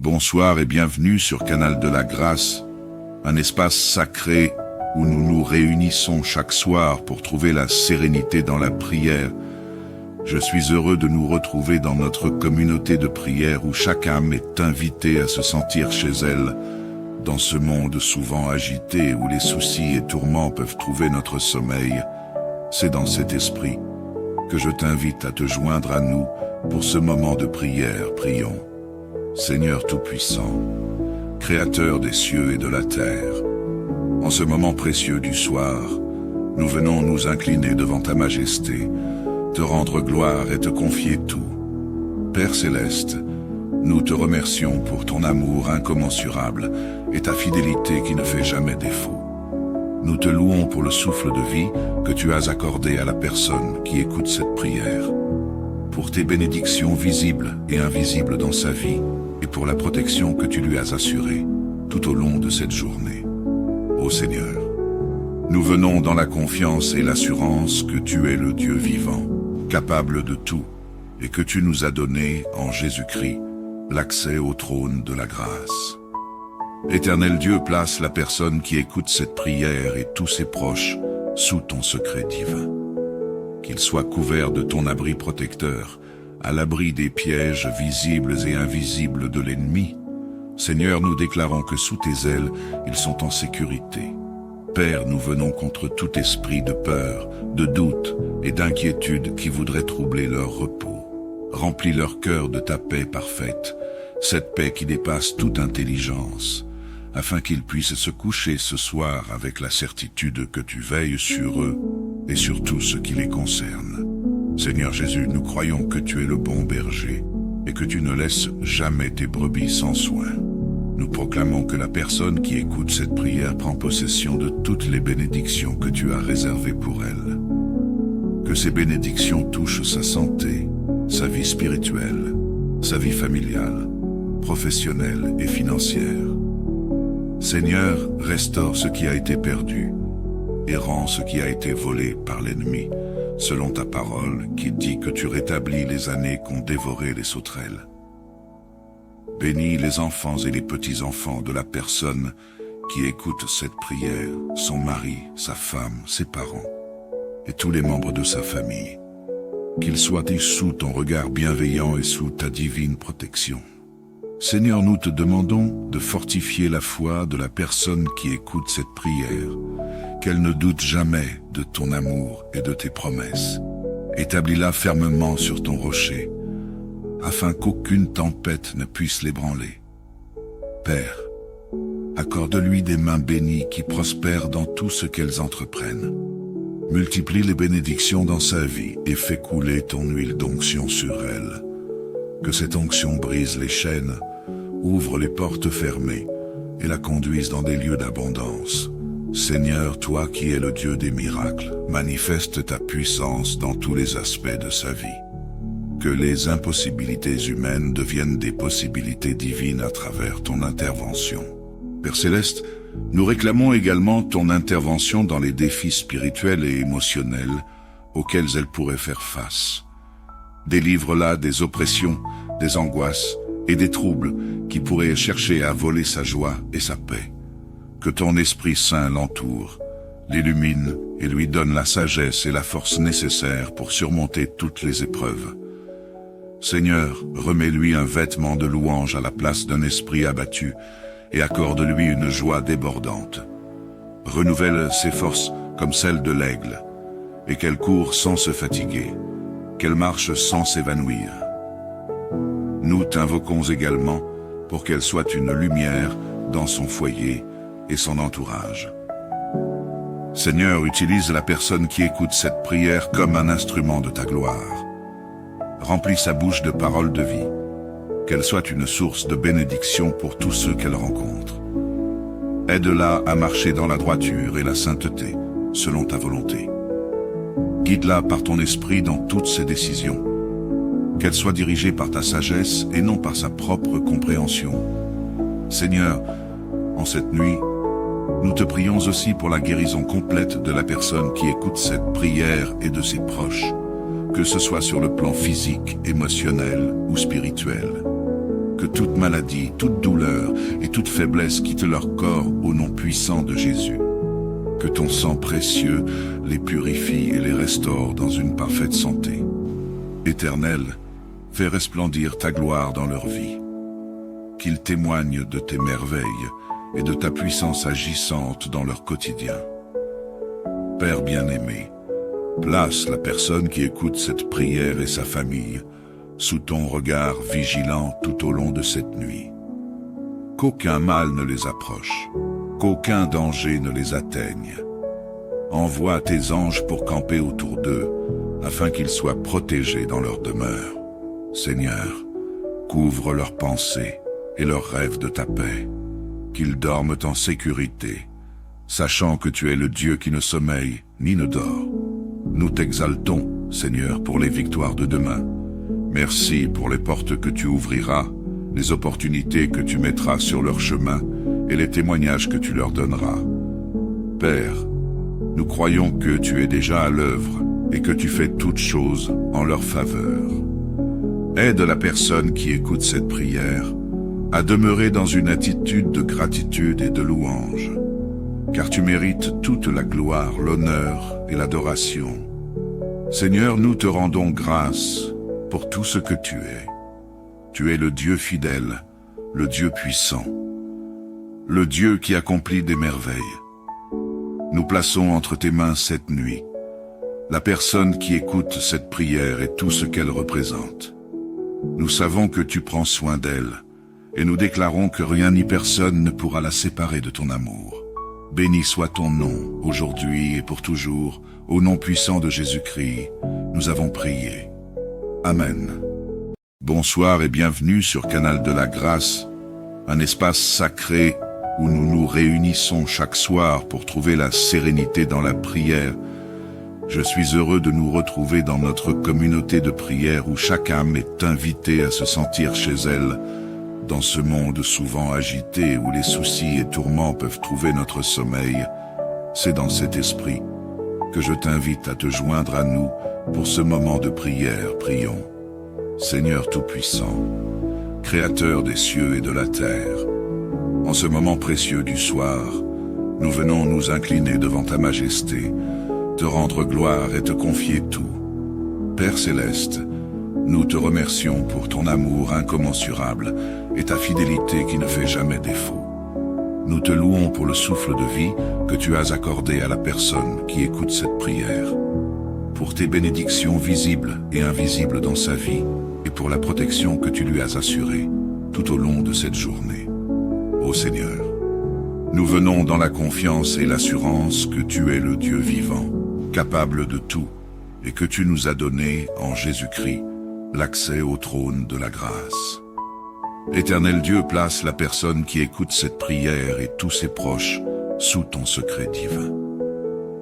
Bonsoir et bienvenue sur Canal de la Grâce, un espace sacré où nous nous réunissons chaque soir pour trouver la sérénité dans la prière. Je suis heureux de nous retrouver dans notre communauté de prière où chaque âme est invitée à se sentir chez elle, dans ce monde souvent agité où les soucis et tourments peuvent trouver notre sommeil. C'est dans cet esprit que je t'invite à te joindre à nous pour ce moment de prière. Prions. Seigneur Tout-Puissant, Créateur des cieux et de la terre, en ce moment précieux du soir, nous venons nous incliner devant ta majesté, te rendre gloire et te confier tout. Père Céleste, nous te remercions pour ton amour incommensurable et ta fidélité qui ne fait jamais défaut. Nous te louons pour le souffle de vie que tu as accordé à la personne qui écoute cette prière, pour tes bénédictions visibles et invisibles dans sa vie, et pour la protection que tu lui as assurée tout au long de cette journée. Ô Seigneur, nous venons dans la confiance et l'assurance que tu es le Dieu vivant, capable de tout, et que tu nous as donné, en Jésus-Christ, l'accès au trône de la grâce. Éternel Dieu, place la personne qui écoute cette prière et tous ses proches sous ton secret divin. Qu'ils soient couverts de ton abri protecteur, à l'abri des pièges visibles et invisibles de l'ennemi. Seigneur, nous déclarons que sous tes ailes, ils sont en sécurité. Père, nous venons contre tout esprit de peur, de doute et d'inquiétude qui voudrait troubler leur repos. Remplis leur cœur de ta paix parfaite, cette paix qui dépasse toute intelligence, afin qu'ils puissent se coucher ce soir avec la certitude que tu veilles sur eux et sur tout ce qui les concerne. Seigneur Jésus, nous croyons que tu es le bon berger et que tu ne laisses jamais tes brebis sans soin. Nous proclamons que la personne qui écoute cette prière prend possession de toutes les bénédictions que tu as réservées pour elle. Que ces bénédictions touchent sa santé, sa vie spirituelle, sa vie familiale, professionnelle et financière. Seigneur, restaure ce qui a été perdu et rends ce qui a été volé par l'ennemi, selon ta parole qui dit que tu rétablis les années qu'ont dévoré les sauterelles. Bénis les enfants et les petits-enfants de la personne qui écoute cette prière, son mari, sa femme, ses parents et tous les membres de sa famille. Qu'ils soient sous ton regard bienveillant et sous ta divine protection. Seigneur, nous te demandons de fortifier la foi de la personne qui écoute cette prière, qu'elle ne doute jamais de ton amour et de tes promesses. Établis-la fermement sur ton rocher, afin qu'aucune tempête ne puisse l'ébranler. Père, accorde-lui des mains bénies qui prospèrent dans tout ce qu'elles entreprennent. Multiplie les bénédictions dans sa vie et fais couler ton huile d'onction sur elle. Que cette onction brise les chaînes, ouvre les portes fermées et la conduise dans des lieux d'abondance. Seigneur, toi qui es le Dieu des miracles, manifeste ta puissance dans tous les aspects de sa vie. Que les impossibilités humaines deviennent des possibilités divines à travers ton intervention. Père Céleste, nous réclamons également ton intervention dans les défis spirituels et émotionnels auxquels elle pourrait faire face. Délivre-la des oppressions, des angoisses et des troubles qui pourraient chercher à voler sa joie et sa paix. Que ton Esprit Saint l'entoure, l'illumine et lui donne la sagesse et la force nécessaires pour surmonter toutes les épreuves. Seigneur, remets-lui un vêtement de louange à la place d'un esprit abattu et accorde-lui une joie débordante. Renouvelle ses forces comme celles de l'aigle et qu'elle court sans se fatiguer, qu'elle marche sans s'évanouir. Nous t'invoquons également pour qu'elle soit une lumière dans son foyer et son entourage. Seigneur, utilise la personne qui écoute cette prière comme un instrument de ta gloire. Remplis sa bouche de paroles de vie, qu'elle soit une source de bénédiction pour tous ceux qu'elle rencontre. Aide-la à marcher dans la droiture et la sainteté, selon ta volonté. Guide-la par ton esprit dans toutes ses décisions. Qu'elle soit dirigée par ta sagesse et non par sa propre compréhension. Seigneur, en cette nuit, nous te prions aussi pour la guérison complète de la personne qui écoute cette prière et de ses proches, que ce soit sur le plan physique, émotionnel ou spirituel. Que que toute maladie, toute douleur et toute faiblesse quittent leur corps au nom puissant de Jésus. Que ton sang précieux les purifie et les restaure dans une parfaite santé. Éternel, fais resplendir ta gloire dans leur vie. Qu'ils témoignent de tes merveilles et de ta puissance agissante dans leur quotidien. Père bien-aimé, place la personne qui écoute cette prière et sa famille sous ton regard vigilant tout au long de cette nuit. Qu'aucun mal ne les approche, qu'aucun danger ne les atteigne. Envoie tes anges pour camper autour d'eux, afin qu'ils soient protégés dans leur demeure. Seigneur, couvre leurs pensées et leurs rêves de ta paix, qu'ils dorment en sécurité, sachant que tu es le Dieu qui ne sommeille ni ne dort. Nous t'exaltons, Seigneur, pour les victoires de demain. Merci pour les portes que tu ouvriras, les opportunités que tu mettras sur leur chemin et les témoignages que tu leur donneras. Père, nous croyons que tu es déjà à l'œuvre et que tu fais toutes choses en leur faveur. Aide la personne qui écoute cette prière à demeurer dans une attitude de gratitude et de louange, car tu mérites toute la gloire, l'honneur et l'adoration. Seigneur, nous te rendons grâce pour tout ce que tu es. Tu es le Dieu fidèle, le Dieu puissant, le Dieu qui accomplit des merveilles. Nous plaçons entre tes mains cette nuit la personne qui écoute cette prière et tout ce qu'elle représente. Nous savons que tu prends soin d'elle, et nous déclarons que rien ni personne ne pourra la séparer de ton amour. Béni soit ton nom, aujourd'hui et pour toujours, au nom puissant de Jésus-Christ, nous avons prié. Amen. Bonsoir et bienvenue sur Canal de la Grâce, un espace sacré où nous nous réunissons chaque soir pour trouver la sérénité dans la prière. Je suis heureux de nous retrouver dans notre communauté de prière où chaque âme est invitée à se sentir chez elle, dans ce monde souvent agité où les soucis et tourments peuvent trouver notre sommeil. C'est dans cet esprit que je t'invite à te joindre à nous pour ce moment de prière. Prions. Seigneur Tout-Puissant, Créateur des cieux et de la terre, en ce moment précieux du soir, nous venons nous incliner devant ta majesté, te rendre gloire et te confier tout. Père céleste, nous te remercions pour ton amour incommensurable et ta fidélité qui ne fait jamais défaut. Nous te louons pour le souffle de vie que tu as accordé à la personne qui écoute cette prière, pour tes bénédictions visibles et invisibles dans sa vie, et pour la protection que tu lui as assurée tout au long de cette journée. Ô Seigneur, nous venons dans la confiance et l'assurance que tu es le Dieu vivant, capable de tout, et que tu nous as donné, en Jésus-Christ, l'accès au trône de la grâce. Éternel Dieu, place la personne qui écoute cette prière et tous ses proches sous ton secret divin.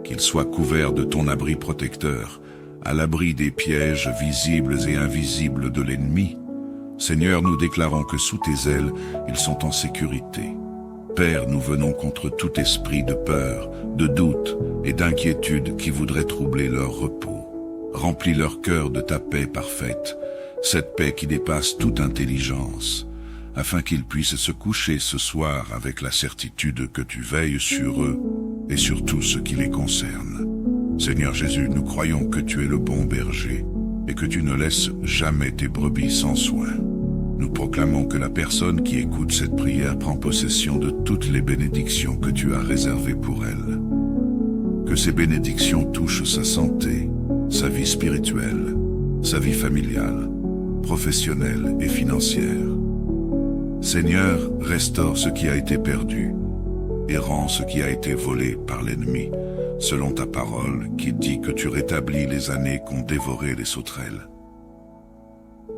Qu'ils soient couverts de ton abri protecteur, à l'abri des pièges visibles et invisibles de l'ennemi. Seigneur, nous déclarons que sous tes ailes, ils sont en sécurité. Père, nous venons contre tout esprit de peur, de doute et d'inquiétude qui voudrait troubler leur repos. Remplis leur cœur de ta paix parfaite, cette paix qui dépasse toute intelligence, afin qu'ils puissent se coucher ce soir avec la certitude que tu veilles sur eux et sur tout ce qui les concerne. Seigneur Jésus, nous croyons que tu es le bon berger et que tu ne laisses jamais tes brebis sans soin. Nous proclamons que la personne qui écoute cette prière prend possession de toutes les bénédictions que tu as réservées pour elle. Que ces bénédictions touchent sa santé, sa vie spirituelle, sa vie familiale, professionnelle et financière. Seigneur, restaure ce qui a été perdu et rends ce qui a été volé par l'ennemi, selon ta parole qui dit que tu rétablis les années qu'ont dévoré les sauterelles.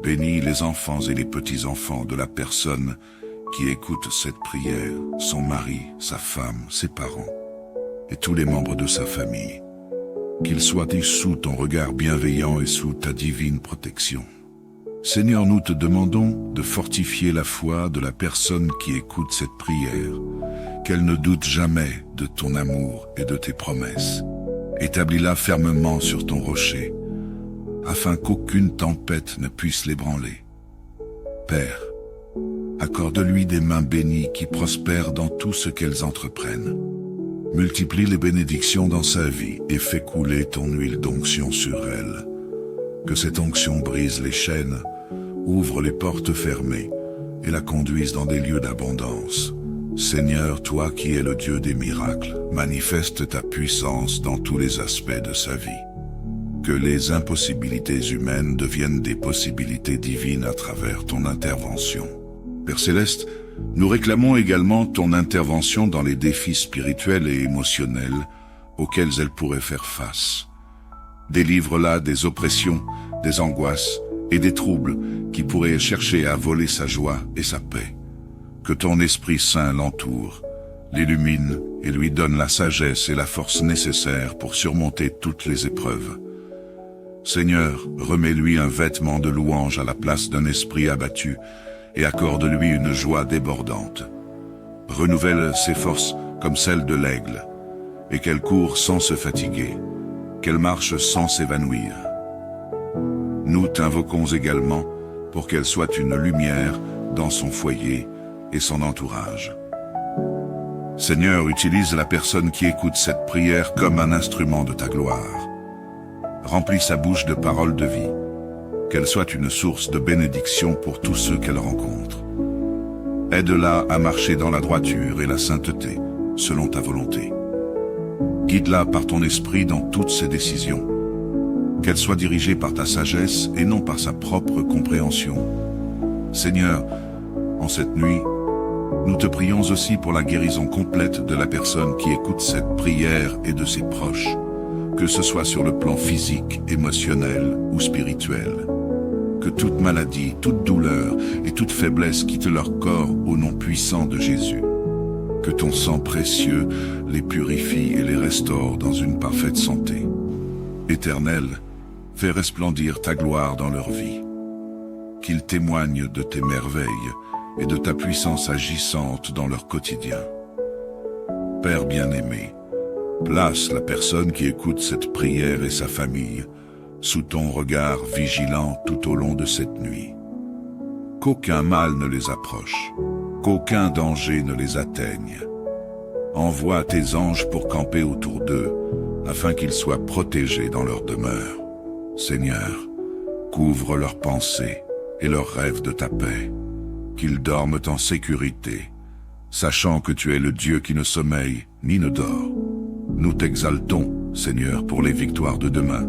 Bénis les enfants et les petits-enfants de la personne qui écoute cette prière, son mari, sa femme, ses parents et tous les membres de sa famille. Qu'ils soient sous ton regard bienveillant et sous ta divine protection. Seigneur, nous te demandons de fortifier la foi de la personne qui écoute cette prière, qu'elle ne doute jamais de ton amour et de tes promesses. Établis-la fermement sur ton rocher, afin qu'aucune tempête ne puisse l'ébranler. Père, Accorde-lui des mains bénies qui prospèrent dans tout ce qu'elles entreprennent. Multiplie les bénédictions dans sa vie et fais couler ton huile d'onction sur elle. Que cette onction brise les chaînes, ouvre les portes fermées et la conduise dans des lieux d'abondance. Seigneur, toi qui es le Dieu des miracles, manifeste ta puissance dans tous les aspects de sa vie. Que les impossibilités humaines deviennent des possibilités divines à travers ton intervention. Père Céleste, nous réclamons également ton intervention dans les défis spirituels et émotionnels auxquels elle pourrait faire face. Délivre-la des oppressions, des angoisses et des troubles qui pourraient chercher à voler sa joie et sa paix. Que ton Esprit Saint l'entoure, l'illumine et lui donne la sagesse et la force nécessaires pour surmonter toutes les épreuves. Seigneur, remets-lui un vêtement de louange à la place d'un esprit abattu et accorde-lui une joie débordante. Renouvelle ses forces comme celles de l'aigle, et qu'elle court sans se fatiguer, qu'elle marche sans s'évanouir. Nous t'invoquons également pour qu'elle soit une lumière dans son foyer et son entourage. Seigneur, utilise la personne qui écoute cette prière comme un instrument de ta gloire. Remplis sa bouche de paroles de vie, qu'elle soit une source de bénédiction pour tous ceux qu'elle rencontre. Aide-la à marcher dans la droiture et la sainteté, selon ta volonté. Guide-la par ton esprit dans toutes ses décisions. Qu'elle soit dirigée par ta sagesse et non par sa propre compréhension. Seigneur, en cette nuit, nous te prions aussi pour la guérison complète de la personne qui écoute cette prière et de ses proches, que ce soit sur le plan physique, émotionnel ou spirituel. Que toute maladie, toute douleur et toute faiblesse quittent leur corps au nom puissant de Jésus. Que ton sang précieux les purifie et les restaure dans une parfaite santé. Éternel, fais resplendir ta gloire dans leur vie. Qu'ils témoignent de tes merveilles et de ta puissance agissante dans leur quotidien. Père bien-aimé, place la personne qui écoute cette prière et sa famille sous ton regard vigilant tout au long de cette nuit. Qu'aucun mal ne les approche, qu'aucun danger ne les atteigne. Envoie tes anges pour camper autour d'eux, afin qu'ils soient protégés dans leur demeure. Seigneur, couvre leurs pensées et leurs rêves de ta paix, qu'ils dorment en sécurité, sachant que tu es le Dieu qui ne sommeille ni ne dort. Nous t'exaltons, Seigneur, pour les victoires de demain.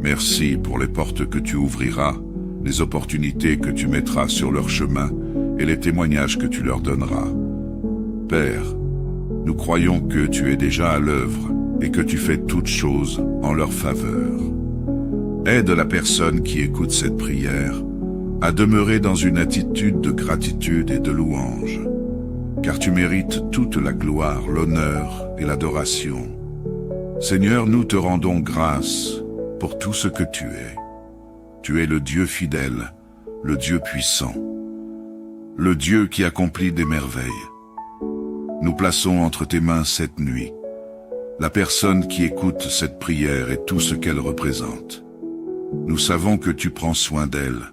Merci pour les portes que tu ouvriras, les opportunités que tu mettras sur leur chemin et les témoignages que tu leur donneras. Père, nous croyons que tu es déjà à l'œuvre et que tu fais toutes choses en leur faveur. Aide la personne qui écoute cette prière à demeurer dans une attitude de gratitude et de louange, car tu mérites toute la gloire, l'honneur et l'adoration. Seigneur, nous te rendons grâce pour tout ce que tu es. Tu es le Dieu fidèle, le Dieu puissant, le Dieu qui accomplit des merveilles. Nous plaçons entre tes mains cette nuit la personne qui écoute cette prière et tout ce qu'elle représente. Nous savons que tu prends soin d'elle,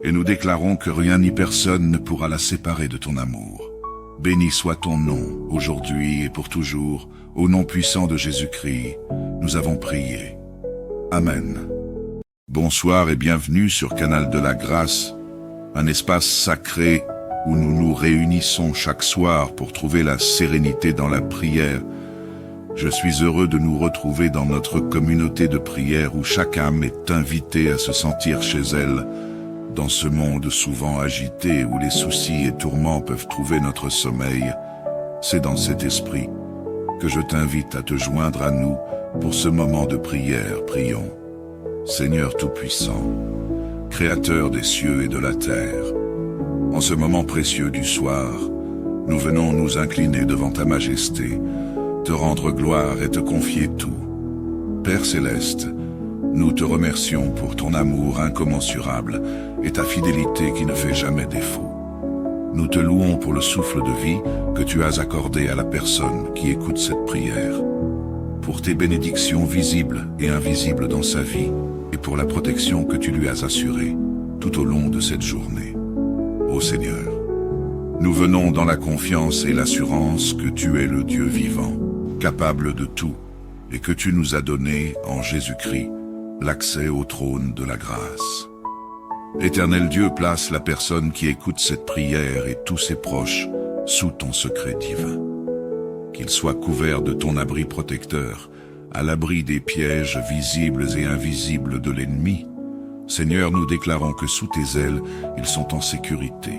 et nous déclarons que rien ni personne ne pourra la séparer de ton amour. Béni soit ton nom, aujourd'hui et pour toujours, au nom puissant de Jésus-Christ, nous avons prié. Amen. Bonsoir et bienvenue sur Canal de la Grâce, un espace sacré où nous nous réunissons chaque soir pour trouver la sérénité dans la prière. Je suis heureux de nous retrouver dans notre communauté de prière où chaque âme est invitée à se sentir chez elle, dans ce monde souvent agité où les soucis et tourments peuvent trouver notre sommeil. C'est dans cet esprit que je t'invite à te joindre à nous pour ce moment de prière. Prions. Seigneur Tout-Puissant, Créateur des cieux et de la terre, en ce moment précieux du soir, nous venons nous incliner devant ta majesté, te rendre gloire et te confier tout. Père Céleste, nous te remercions pour ton amour incommensurable et ta fidélité qui ne fait jamais défaut. Nous te louons pour le souffle de vie que tu as accordé à la personne qui écoute cette prière, pour tes bénédictions visibles et invisibles dans sa vie, et pour la protection que tu lui as assurée tout au long de cette journée. Ô Seigneur, Nous venons dans la confiance et l'assurance que tu es le Dieu vivant, capable de tout, et que tu nous as donné, en Jésus-Christ, l'accès au trône de la grâce. Éternel Dieu, place la personne qui écoute cette prière et tous ses proches sous ton secret divin. Qu'ils soient couverts de ton abri protecteur, à l'abri des pièges visibles et invisibles de l'ennemi. Seigneur, nous déclarons que sous tes ailes, ils sont en sécurité.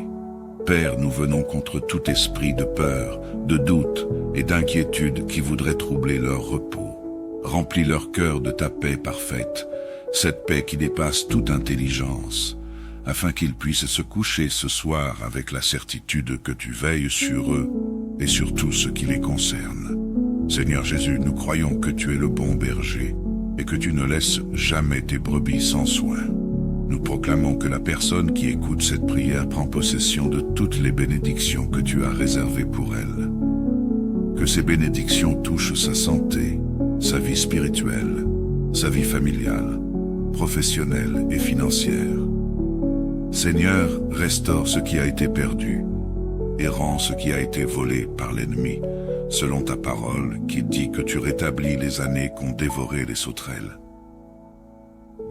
Père, nous venons contre tout esprit de peur, de doute et d'inquiétude qui voudrait troubler leur repos. Remplis leur cœur de ta paix parfaite, cette paix qui dépasse toute intelligence, afin qu'ils puissent se coucher ce soir avec la certitude que tu veilles sur eux et sur tout ce qui les concerne. Seigneur Jésus, nous croyons que tu es le bon berger et que tu ne laisses jamais tes brebis sans soin. Nous proclamons que la personne qui écoute cette prière prend possession de toutes les bénédictions que tu as réservées pour elle. Que ces bénédictions touchent sa santé, sa vie spirituelle, sa vie familiale, professionnelle et financière. Seigneur, restaure ce qui a été perdu et rends ce qui a été volé par l'ennemi, selon ta parole qui dit que tu rétablis les années qu'ont dévoré les sauterelles.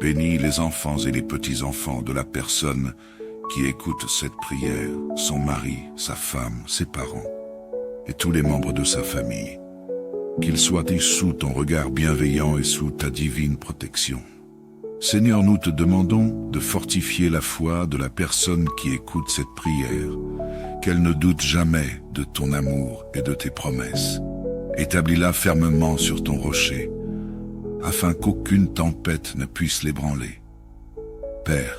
Bénis les enfants et les petits-enfants de la personne qui écoute cette prière, son mari, sa femme, ses parents et tous les membres de sa famille. Qu'ils soient sous ton regard bienveillant et sous ta divine protection. Seigneur, nous te demandons de fortifier la foi de la personne qui écoute cette prière, qu'elle ne doute jamais de ton amour et de tes promesses. Établis-la fermement sur ton rocher, afin qu'aucune tempête ne puisse l'ébranler. Père,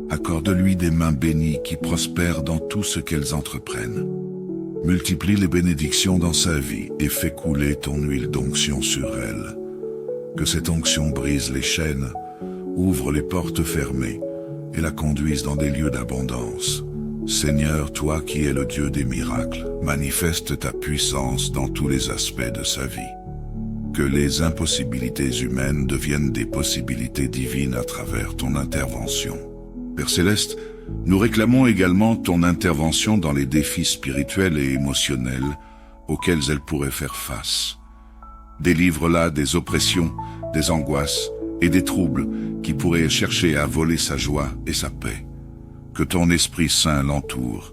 accorde-lui des mains bénies qui prospèrent dans tout ce qu'elles entreprennent. Multiplie les bénédictions dans sa vie et fais couler ton huile d'onction sur elle. Que cette onction brise les chaînes, ouvre les portes fermées et la conduise dans des lieux d'abondance. Seigneur, toi qui es le Dieu des miracles, manifeste ta puissance dans tous les aspects de sa vie. Que les impossibilités humaines deviennent des possibilités divines à travers ton intervention. Père Céleste, nous réclamons également ton intervention dans les défis spirituels et émotionnels auxquels elle pourrait faire face. Délivre-la des oppressions, des angoisses et des troubles qui pourraient chercher à voler sa joie et sa paix. Que ton Esprit Saint l'entoure,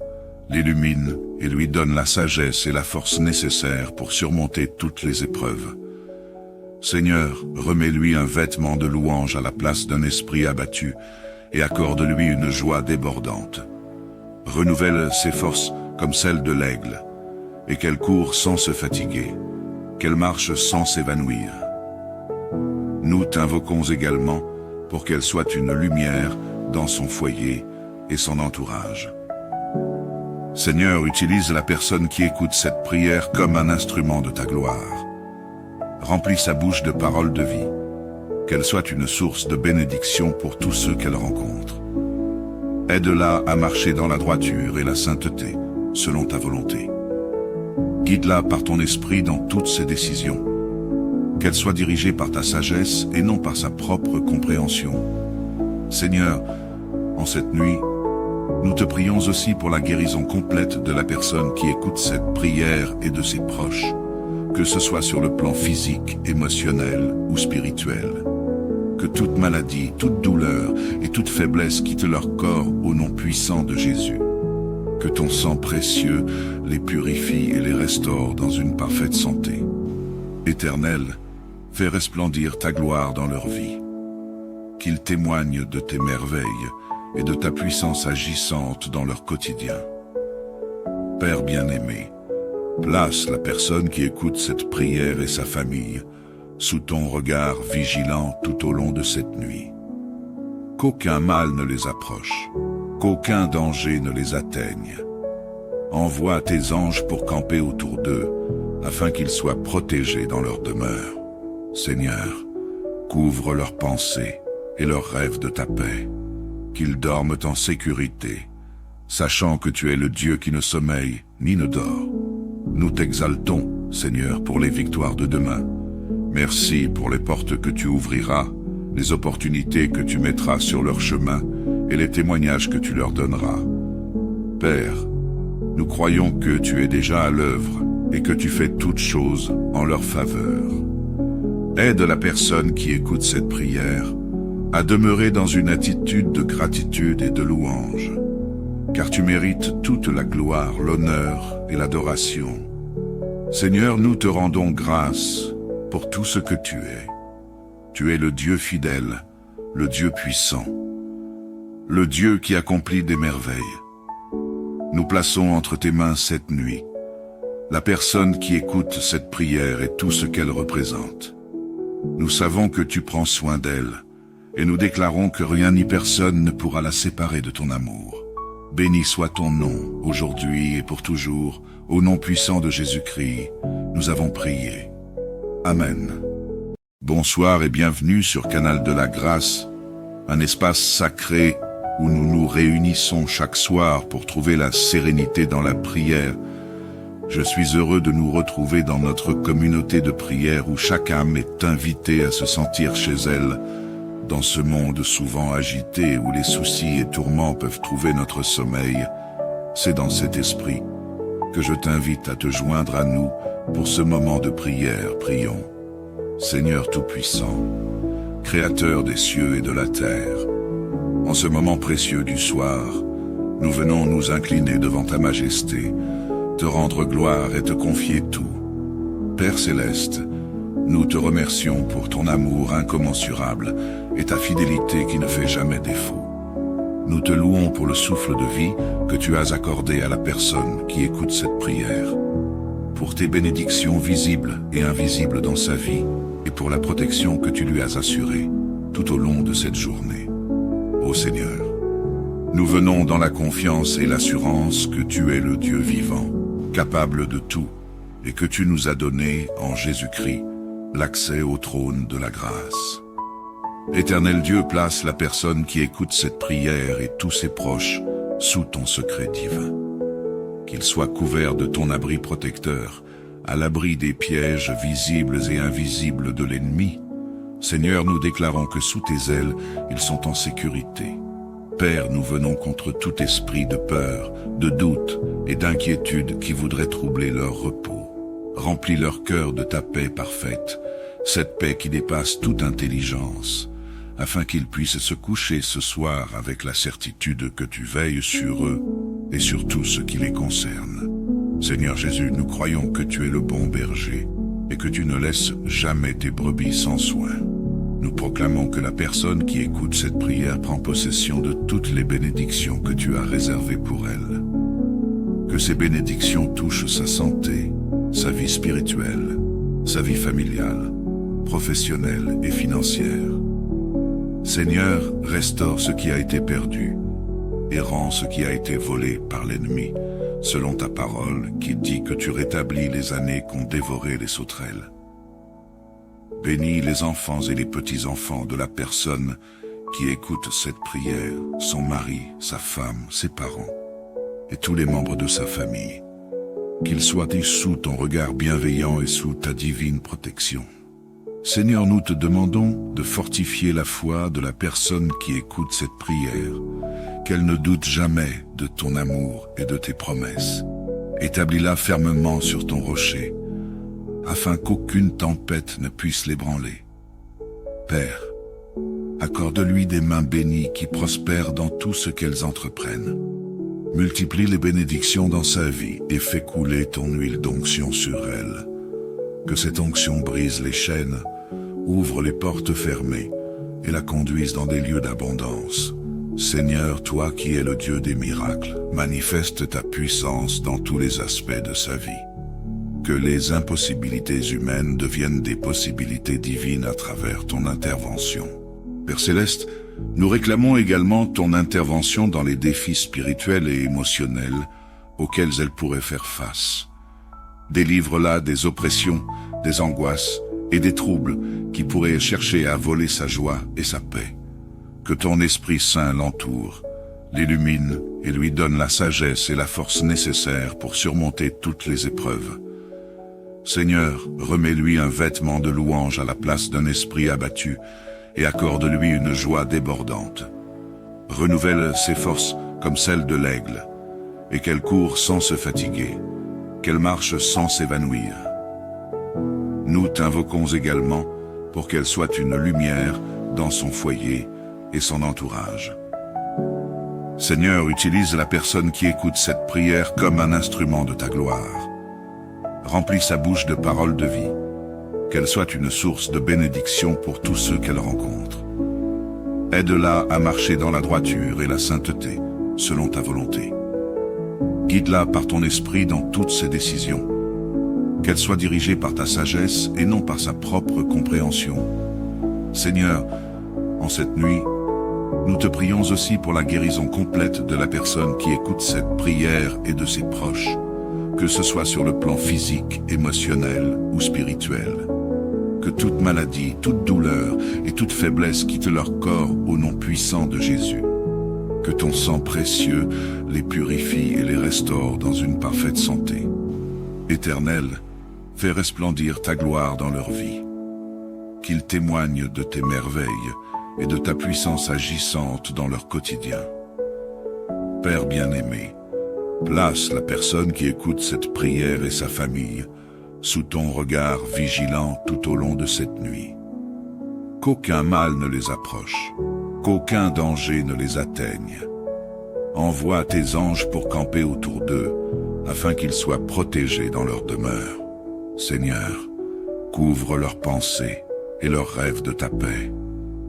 l'illumine et lui donne la sagesse et la force nécessaires pour surmonter toutes les épreuves. Seigneur, remets-lui un vêtement de louange à la place d'un esprit abattu et accorde-lui une joie débordante. Renouvelle ses forces comme celles de l'aigle, et qu'elle court sans se fatiguer, qu'elle marche sans s'évanouir. Nous t'invoquons également pour qu'elle soit une lumière dans son foyer et son entourage. Seigneur, utilise la personne qui écoute cette prière comme un instrument de ta gloire. Remplis sa bouche de paroles de vie, qu'elle soit une source de bénédiction pour tous ceux qu'elle rencontre. Aide-la à marcher dans la droiture et la sainteté, selon ta volonté. Guide-la par ton esprit dans toutes ses décisions. Qu'elle soit dirigée par ta sagesse et non par sa propre compréhension. Seigneur, en cette nuit, nous te prions aussi pour la guérison complète de la personne qui écoute cette prière et de ses proches, que ce soit sur le plan physique, émotionnel ou spirituel. Que toute maladie, toute douleur et toute faiblesse quitte leur corps au nom puissant de Jésus. Que ton sang précieux les purifie et les restaure dans une parfaite santé. Éternel, fais resplendir ta gloire dans leur vie. Qu'ils témoignent de tes merveilles et de ta puissance agissante dans leur quotidien. Père bien-aimé, place la personne qui écoute cette prière et sa famille sous ton regard vigilant tout au long de cette nuit. Qu'aucun mal ne les approche, qu'aucun danger ne les atteigne. Envoie tes anges pour camper autour d'eux, afin qu'ils soient protégés dans leur demeure. Seigneur, couvre leurs pensées et leurs rêves de ta paix, qu'ils dorment en sécurité, sachant que tu es le Dieu qui ne sommeille ni ne dort. Nous t'exaltons, Seigneur, pour les victoires de demain. Merci pour les portes que tu ouvriras, les opportunités que tu mettras sur leur chemin et les témoignages que tu leur donneras. Père, nous croyons que tu es déjà à l'œuvre et que tu fais toutes choses en leur faveur. Aide la personne qui écoute cette prière à demeurer dans une attitude de gratitude et de louange, car tu mérites toute la gloire, l'honneur et l'adoration. Seigneur, nous te rendons grâce pour tout ce que tu es. Tu es le Dieu fidèle, le Dieu puissant, le Dieu qui accomplit des merveilles. Nous plaçons entre tes mains cette nuit la personne qui écoute cette prière et tout ce qu'elle représente. Nous savons que tu prends soin d'elle, et nous déclarons que rien ni personne ne pourra la séparer de ton amour. Béni soit ton nom, aujourd'hui et pour toujours, au nom puissant de Jésus-Christ, nous avons prié. Amen. Bonsoir et bienvenue sur Canal de la Grâce, un espace sacré où nous nous réunissons chaque soir pour trouver la sérénité dans la prière. Je suis heureux de nous retrouver dans notre communauté de prière où chaque âme est invitée à se sentir chez elle, dans ce monde souvent agité où les soucis et tourments peuvent trouver notre sommeil. C'est dans cet esprit que je t'invite à te joindre à nous pour ce moment de prière. Prions. Seigneur Tout-Puissant, Créateur des cieux et de la terre, en ce moment précieux du soir, nous venons nous incliner devant ta majesté, te rendre gloire et te confier tout. Père céleste, nous te remercions pour ton amour incommensurable et ta fidélité qui ne fait jamais défaut. Nous te louons pour le souffle de vie que tu as accordé à la personne qui écoute cette prière, pour tes bénédictions visibles et invisibles dans sa vie, et pour la protection que tu lui as assurée tout au long de cette journée. Ô Seigneur, nous venons dans la confiance et l'assurance que tu es le Dieu vivant, capable de tout, et que tu nous as donné, en Jésus-Christ, l'accès au trône de la grâce. Éternel Dieu, place la personne qui écoute cette prière et tous ses proches sous ton secret divin. Qu'ils soient couverts de ton abri protecteur, à l'abri des pièges visibles et invisibles de l'ennemi. Seigneur, nous déclarons que sous tes ailes, ils sont en sécurité. Père, nous venons contre tout esprit de peur, de doute et d'inquiétude qui voudrait troubler leur repos. Remplis leur cœur de ta paix parfaite, cette paix qui dépasse toute intelligence, afin qu'ils puissent se coucher ce soir avec la certitude que tu veilles sur eux et sur tout ce qui les concerne. Seigneur Jésus, nous croyons que tu es le bon berger et que tu ne laisses jamais tes brebis sans soin. Nous proclamons que la personne qui écoute cette prière prend possession de toutes les bénédictions que tu as réservées pour elle. Que ces bénédictions touchent sa santé, sa vie spirituelle, sa vie familiale, professionnelle et financière. Seigneur, restaure ce qui a été perdu et rends ce qui a été volé par l'ennemi, selon ta parole qui dit que tu rétablis les années qu'ont dévoré les sauterelles. Bénis les enfants et les petits-enfants de la personne qui écoute cette prière, son mari, sa femme, ses parents et tous les membres de sa famille. Qu'ils soient sous ton regard bienveillant et sous ta divine protection. Seigneur, nous te demandons de fortifier la foi de la personne qui écoute cette prière, qu'elle ne doute jamais de ton amour et de tes promesses. Établis-la fermement sur ton rocher, afin qu'aucune tempête ne puisse l'ébranler. Père, accorde-lui des mains bénies qui prospèrent dans tout ce qu'elles entreprennent. Multiplie les bénédictions dans sa vie et fais couler ton huile d'onction sur elle. Que cette onction brise les chaînes, ouvre les portes fermées et la conduise dans des lieux d'abondance. Seigneur, toi qui es le Dieu des miracles, manifeste ta puissance dans tous les aspects de sa vie. Que les impossibilités humaines deviennent des possibilités divines à travers ton intervention. Père Céleste, nous réclamons également ton intervention dans les défis spirituels et émotionnels auxquels elle pourrait faire face. Délivre-la des oppressions, des angoisses et des troubles qui pourraient chercher à voler sa joie et sa paix. Que ton Esprit Saint l'entoure, l'illumine et lui donne la sagesse et la force nécessaires pour surmonter toutes les épreuves. Seigneur, remets-lui un vêtement de louange à la place d'un esprit abattu et accorde-lui une joie débordante. Renouvelle ses forces comme celles de l'aigle et qu'elle court sans se fatiguer, qu'elle marche sans s'évanouir. Nous t'invoquons également pour qu'elle soit une lumière dans son foyer et son entourage. Seigneur, utilise la personne qui écoute cette prière comme un instrument de ta gloire. Remplis sa bouche de paroles de vie, qu'elle soit une source de bénédiction pour tous ceux qu'elle rencontre. Aide-la à marcher dans la droiture et la sainteté, selon ta volonté. Guide-la par ton esprit dans toutes ses décisions. Qu'elle soit dirigée par ta sagesse et non par sa propre compréhension. Seigneur, en cette nuit, nous te prions aussi pour la guérison complète de la personne qui écoute cette prière et de ses proches, que ce soit sur le plan physique, émotionnel ou spirituel. Que toute maladie, toute douleur et toute faiblesse quittent leur corps au nom puissant de Jésus. Que ton sang précieux les purifie et les restaure dans une parfaite santé. Éternel, fais resplendir ta gloire dans leur vie. Qu'ils témoignent de tes merveilles et de ta puissance agissante dans leur quotidien. Père bien-aimé, place la personne qui écoute cette prière et sa famille sous ton regard vigilant tout au long de cette nuit. Qu'aucun mal ne les approche, qu'aucun danger ne les atteigne. Envoie tes anges pour camper autour d'eux, afin qu'ils soient protégés dans leur demeure. Seigneur, couvre leurs pensées et leurs rêves de ta paix,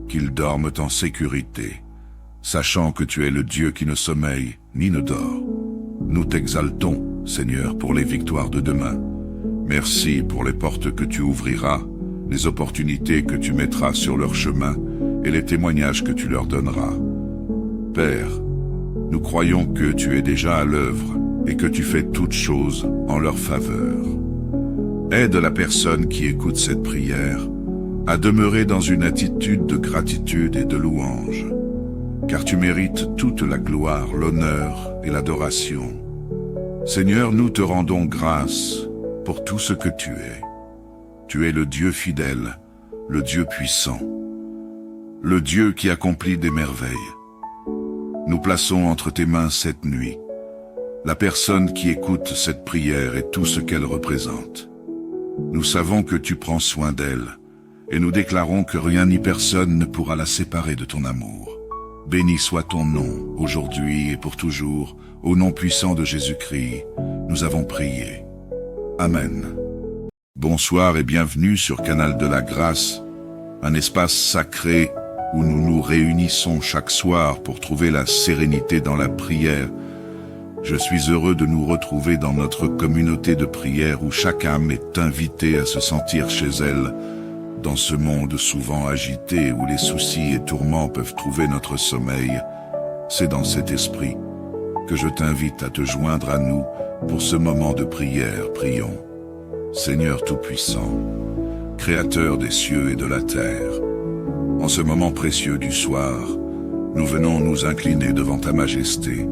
qu'ils dorment en sécurité, sachant que tu es le Dieu qui ne sommeille ni ne dort. Nous t'exaltons, Seigneur, pour les victoires de demain. Merci pour les portes que tu ouvriras, les opportunités que tu mettras sur leur chemin et les témoignages que tu leur donneras. Père, nous croyons que tu es déjà à l'œuvre et que tu fais toutes choses en leur faveur. Aide la personne qui écoute cette prière à demeurer dans une attitude de gratitude et de louange, car tu mérites toute la gloire, l'honneur et l'adoration. Seigneur, nous te rendons grâce pour tout ce que tu es. Tu es le Dieu fidèle, le Dieu puissant, le Dieu qui accomplit des merveilles. Nous plaçons entre tes mains cette nuit la personne qui écoute cette prière et tout ce qu'elle représente. Nous savons que tu prends soin d'elle, et nous déclarons que rien ni personne ne pourra la séparer de ton amour. Béni soit ton nom, aujourd'hui et pour toujours, au nom puissant de Jésus-Christ, nous avons prié. Amen. Bonsoir et bienvenue sur Canal de la Grâce, un espace sacré où nous nous réunissons chaque soir pour trouver la sérénité dans la prière. Je suis heureux de nous retrouver dans notre communauté de prière où chaque âme est invitée à se sentir chez elle, dans ce monde souvent agité où les soucis et tourments peuvent trouver notre sommeil. C'est dans cet esprit que je t'invite à te joindre à nous pour ce moment de prière. Prions. Seigneur Tout-Puissant, Créateur des cieux et de la terre, en ce moment précieux du soir, nous venons nous incliner devant ta majesté,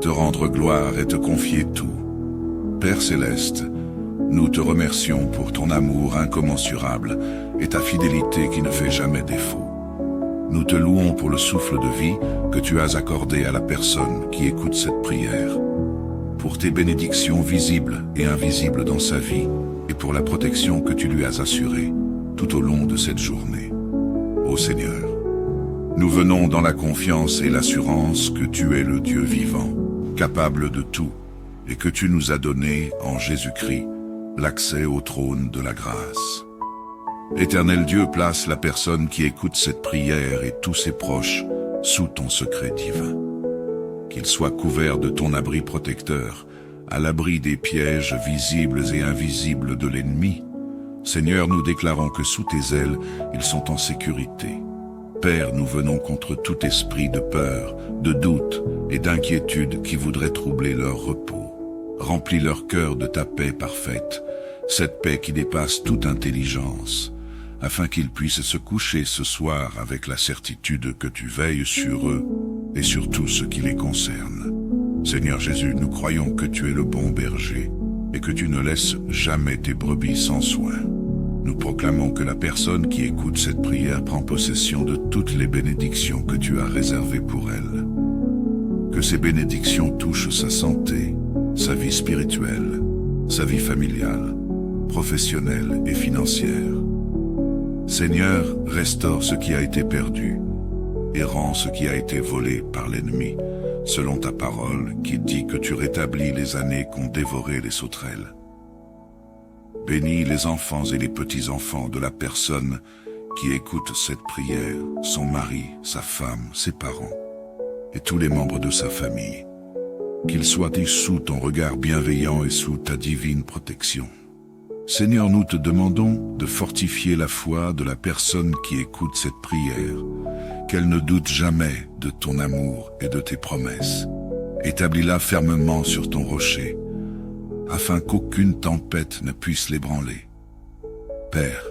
te rendre gloire et te confier tout. Père céleste, nous te remercions pour ton amour incommensurable et ta fidélité qui ne fait jamais défaut. Nous te louons pour le souffle de vie que tu as accordé à la personne qui écoute cette prière, pour tes bénédictions visibles et invisibles dans sa vie, et pour la protection que tu lui as assurée tout au long de cette journée. Ô Seigneur, nous venons dans la confiance et l'assurance que tu es le Dieu vivant, capable de tout, et que tu nous as donné, en Jésus-Christ, l'accès au trône de la grâce. Éternel Dieu, place la personne qui écoute cette prière et tous ses proches sous ton secret divin. Qu'ils soient couverts de ton abri protecteur, à l'abri des pièges visibles et invisibles de l'ennemi. Seigneur, nous déclarons que sous tes ailes, ils sont en sécurité. Père, nous venons contre tout esprit de peur, de doute et d'inquiétude qui voudrait troubler leur repos. Remplis leur cœur de ta paix parfaite, cette paix qui dépasse toute intelligence, afin qu'ils puissent se coucher ce soir avec la certitude que tu veilles sur eux et sur tout ce qui les concerne. Seigneur Jésus, nous croyons que tu es le bon berger et que tu ne laisses jamais tes brebis sans soin. Nous proclamons que la personne qui écoute cette prière prend possession de toutes les bénédictions que tu as réservées pour elle. Que Que ces bénédictions touchent sa santé, sa vie spirituelle, sa vie familiale, professionnelle et financière. Seigneur, restaure ce qui a été perdu et rends ce qui a été volé par l'ennemi, selon ta parole qui dit que tu rétablis les années qu'ont dévoré les sauterelles. Bénis les enfants et les petits-enfants de la personne qui écoute cette prière, son mari, sa femme, ses parents et tous les membres de sa famille. Qu'ils soient sous ton regard bienveillant et sous ta divine protection. Seigneur, nous te demandons de fortifier la foi de la personne qui écoute cette prière, qu'elle ne doute jamais de ton amour et de tes promesses. Établis-la fermement sur ton rocher, afin qu'aucune tempête ne puisse l'ébranler. Père,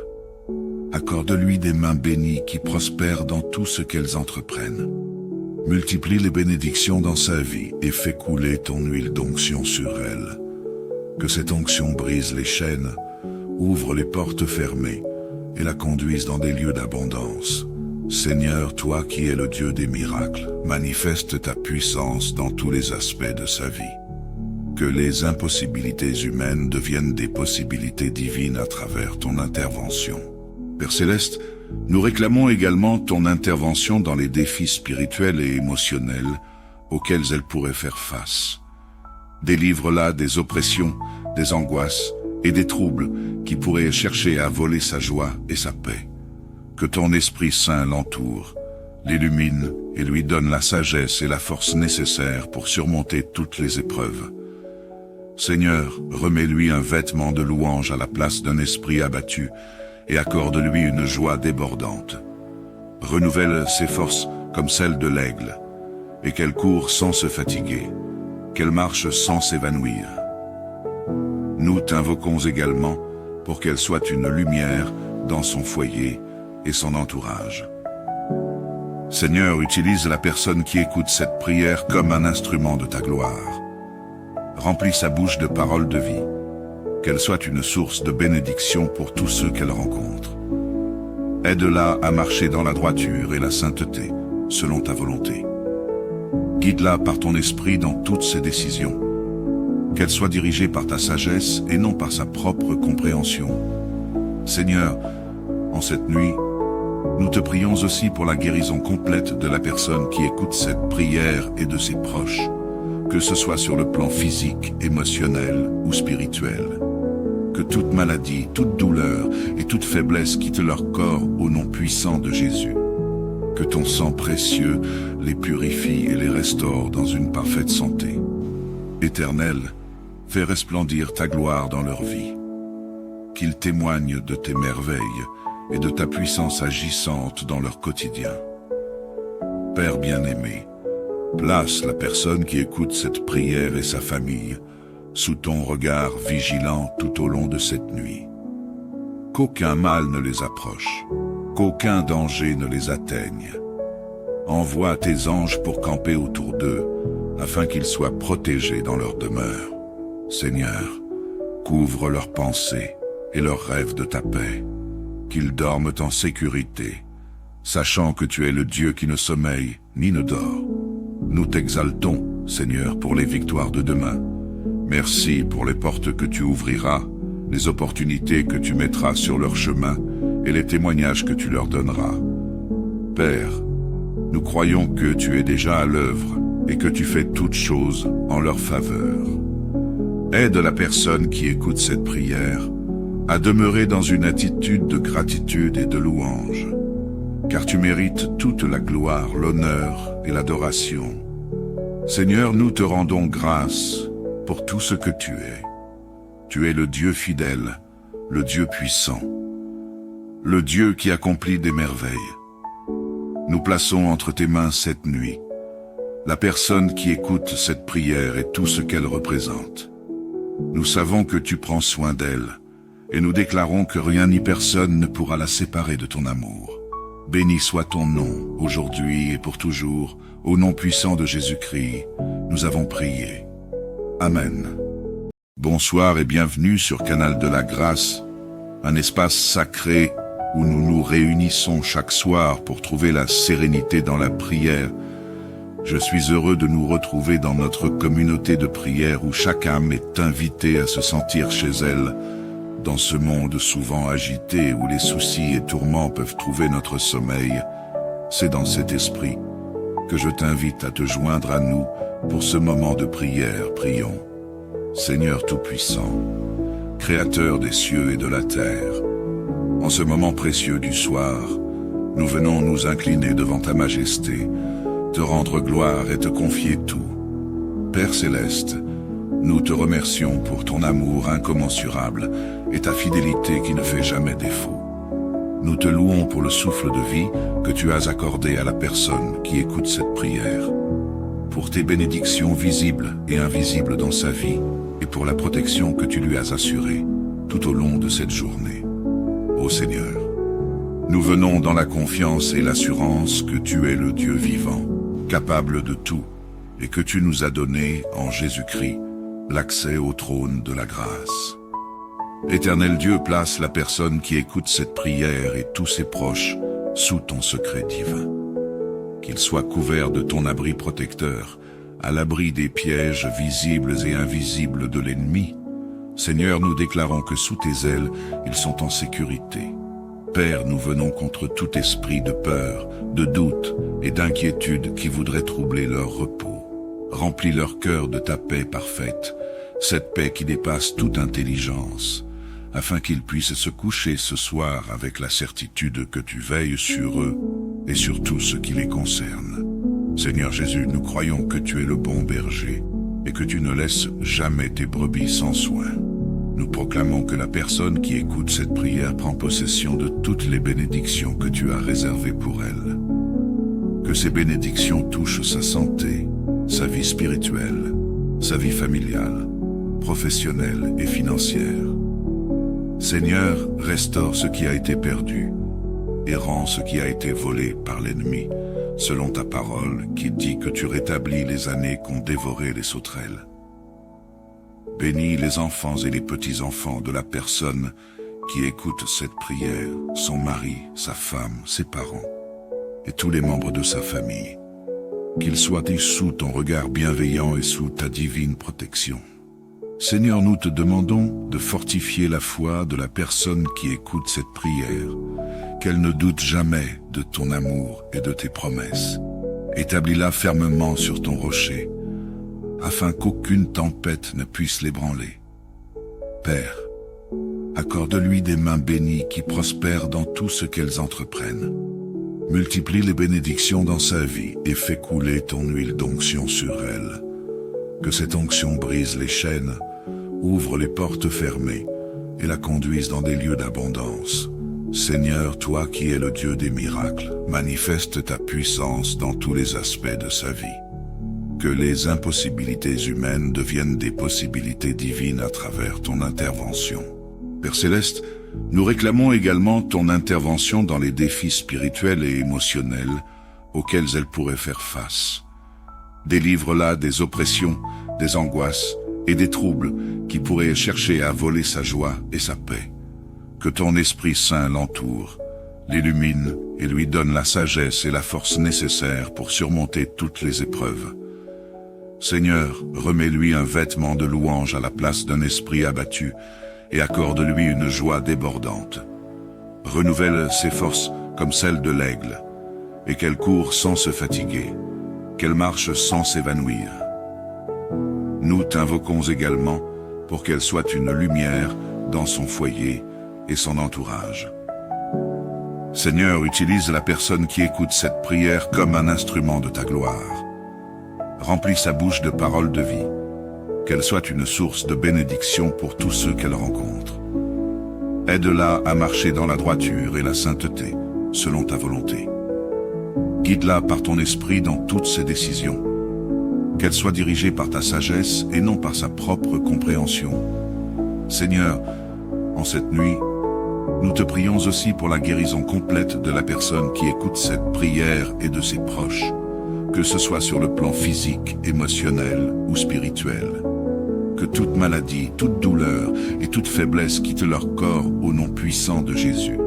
accorde-lui des mains bénies qui prospèrent dans tout ce qu'elles entreprennent. Multiplie les bénédictions dans sa vie et fais couler ton huile d'onction sur elle. Que cette onction brise les chaînes, ouvre les portes fermées et la conduise dans des lieux d'abondance. Seigneur, toi qui es le Dieu des miracles, manifeste ta puissance dans tous les aspects de sa vie. Que les impossibilités humaines deviennent des possibilités divines à travers ton intervention. Père Céleste, nous réclamons également ton intervention dans les défis spirituels et émotionnels auxquels elle pourrait faire face. Délivre-la des oppressions, des angoisses et des troubles qui pourraient chercher à voler sa joie et sa paix. Que ton Esprit Saint l'entoure, l'illumine et lui donne la sagesse et la force nécessaires pour surmonter toutes les épreuves. Seigneur, remets-lui un vêtement de louange à la place d'un esprit abattu et accorde-lui une joie débordante. Renouvelle ses forces comme celles de l'aigle, et qu'elle court sans se fatiguer, qu'elle marche sans s'évanouir. Nous t'invoquons également pour qu'elle soit une lumière dans son foyer et son entourage. Seigneur, utilise la personne qui écoute cette prière comme un instrument de ta gloire. Remplis sa bouche de paroles de vie, qu'elle soit une source de bénédiction pour tous ceux qu'elle rencontre. Aide-la à marcher dans la droiture et la sainteté, selon ta volonté. Guide-la par ton esprit dans toutes ses décisions. Qu'elle soit dirigée par ta sagesse et non par sa propre compréhension. Seigneur, en cette nuit, nous te prions aussi pour la guérison complète de la personne qui écoute cette prière et de ses proches, que ce soit sur le plan physique, émotionnel ou spirituel. Que toute maladie, toute douleur et toute faiblesse quittent leur corps au nom puissant de Jésus. Que ton sang précieux les purifie et les restaure dans une parfaite santé. Éternel, fais resplendir ta gloire dans leur vie. Qu'ils témoignent de tes merveilles et de ta puissance agissante dans leur quotidien. Père bien-aimé, place la personne qui écoute cette prière et sa famille sous ton regard vigilant tout au long de cette nuit. Qu'aucun mal ne les approche, qu'aucun danger ne les atteigne. Envoie tes anges pour camper autour d'eux, afin qu'ils soient protégés dans leur demeure. Seigneur, couvre leurs pensées et leurs rêves de ta paix, qu'ils dorment en sécurité, sachant que tu es le Dieu qui ne sommeille ni ne dort. Nous t'exaltons, Seigneur, pour les victoires de demain. Merci pour les portes que tu ouvriras, les opportunités que tu mettras sur leur chemin et les témoignages que tu leur donneras. Père, nous croyons que tu es déjà à l'œuvre et que tu fais toutes choses en leur faveur. Aide la personne qui écoute cette prière à demeurer dans une attitude de gratitude et de louange, car tu mérites toute la gloire, l'honneur et l'adoration. Seigneur, nous te rendons grâce pour tout ce que tu es. Tu es le Dieu fidèle, le Dieu puissant, le Dieu qui accomplit des merveilles. Nous plaçons entre tes mains cette nuit la personne qui écoute cette prière et tout ce qu'elle représente. Nous savons que tu prends soin d'elle, et nous déclarons que rien ni personne ne pourra la séparer de ton amour. Béni soit ton nom, aujourd'hui et pour toujours, au nom puissant de Jésus-Christ, nous avons prié. Amen. Bonsoir et bienvenue sur Canal de la Grâce, un espace sacré où nous nous réunissons chaque soir pour trouver la sérénité dans la prière, Je suis heureux de nous retrouver dans notre communauté de prière où chaque âme est invitée à se sentir chez elle, dans ce monde souvent agité où les soucis et tourments peuvent trouver notre sommeil. C'est dans cet esprit que je t'invite à te joindre à nous pour ce moment de prière. Prions. Seigneur Tout-Puissant, Créateur des cieux et de la terre, en ce moment précieux du soir, nous venons nous incliner devant ta majesté, te rendre gloire et te confier tout. Père céleste, nous te remercions pour ton amour incommensurable et ta fidélité qui ne fait jamais défaut. Nous te louons pour le souffle de vie que tu as accordé à la personne qui écoute cette prière, pour tes bénédictions visibles et invisibles dans sa vie, et pour la protection que tu lui as assurée tout au long de cette journée. Ô Seigneur, nous venons dans la confiance et l'assurance que tu es le Dieu vivant, capable de tout, et que tu nous as donné, en Jésus-Christ, l'accès au trône de la grâce. Éternel Dieu, place la personne qui écoute cette prière et tous ses proches sous ton secret divin. Qu'ils soient couverts de ton abri protecteur, à l'abri des pièges visibles et invisibles de l'ennemi. Seigneur, nous déclarons que sous tes ailes, ils sont en sécurité. Père, nous venons contre tout esprit de peur, de doute et d'inquiétude qui voudrait troubler leur repos. Remplis leur cœur de ta paix parfaite, cette paix qui dépasse toute intelligence, afin qu'ils puissent se coucher ce soir avec la certitude que tu veilles sur eux et sur tout ce qui les concerne. Seigneur Jésus, nous croyons que tu es le bon berger et que tu ne laisses jamais tes brebis sans soin. Nous proclamons que la personne qui écoute cette prière prend possession de toutes les bénédictions que tu as réservées pour elle. Que ces bénédictions touchent sa santé, sa vie spirituelle, sa vie familiale, professionnelle et financière. Seigneur, restaure ce qui a été perdu et rends ce qui a été volé par l'ennemi, selon ta parole qui dit que tu rétablis les années qu'ont dévoré les sauterelles. Bénis les enfants et les petits-enfants de la personne qui écoute cette prière, son mari, sa femme, ses parents et tous les membres de sa famille. Qu'ils soient sous ton regard bienveillant et sous ta divine protection. Seigneur, nous te demandons de fortifier la foi de la personne qui écoute cette prière, qu'elle ne doute jamais de ton amour et de tes promesses. Établis-la fermement sur ton rocher, afin qu'aucune tempête ne puisse l'ébranler. Père, accorde-lui des mains bénies qui prospèrent dans tout ce qu'elles entreprennent. Multiplie les bénédictions dans sa vie et fais couler ton huile d'onction sur elle. Que cette onction brise les chaînes, ouvre les portes fermées et la conduise dans des lieux d'abondance. Seigneur, toi qui es le Dieu des miracles, manifeste ta puissance dans tous les aspects de sa vie. Que les impossibilités humaines deviennent des possibilités divines à travers ton intervention. Père Céleste, nous réclamons également ton intervention dans les défis spirituels et émotionnels auxquels elle pourrait faire face. Délivre-la des oppressions, des angoisses et des troubles qui pourraient chercher à voler sa joie et sa paix. Que ton Esprit Saint l'entoure, l'illumine et lui donne la sagesse et la force nécessaires pour surmonter toutes les épreuves. Seigneur, remets-lui un vêtement de louange à la place d'un esprit abattu et accorde-lui une joie débordante. Renouvelle ses forces comme celles de l'aigle, et qu'elle court sans se fatiguer, qu'elle marche sans s'évanouir. Nous t'invoquons également pour qu'elle soit une lumière dans son foyer et son entourage. Seigneur, utilise la personne qui écoute cette prière comme un instrument de ta gloire. Remplis sa bouche de paroles de vie, qu'elle soit une source de bénédiction pour tous ceux qu'elle rencontre. Aide-la à marcher dans la droiture et la sainteté, selon ta volonté. Guide-la par ton esprit dans toutes ses décisions. Qu'elle soit dirigée par ta sagesse et non par sa propre compréhension. Seigneur, en cette nuit, nous te prions aussi pour la guérison complète de la personne qui écoute cette prière et de ses proches, que ce soit sur le plan physique, émotionnel ou spirituel. Que toute maladie, toute douleur et toute faiblesse quittent leur corps au nom puissant de Jésus.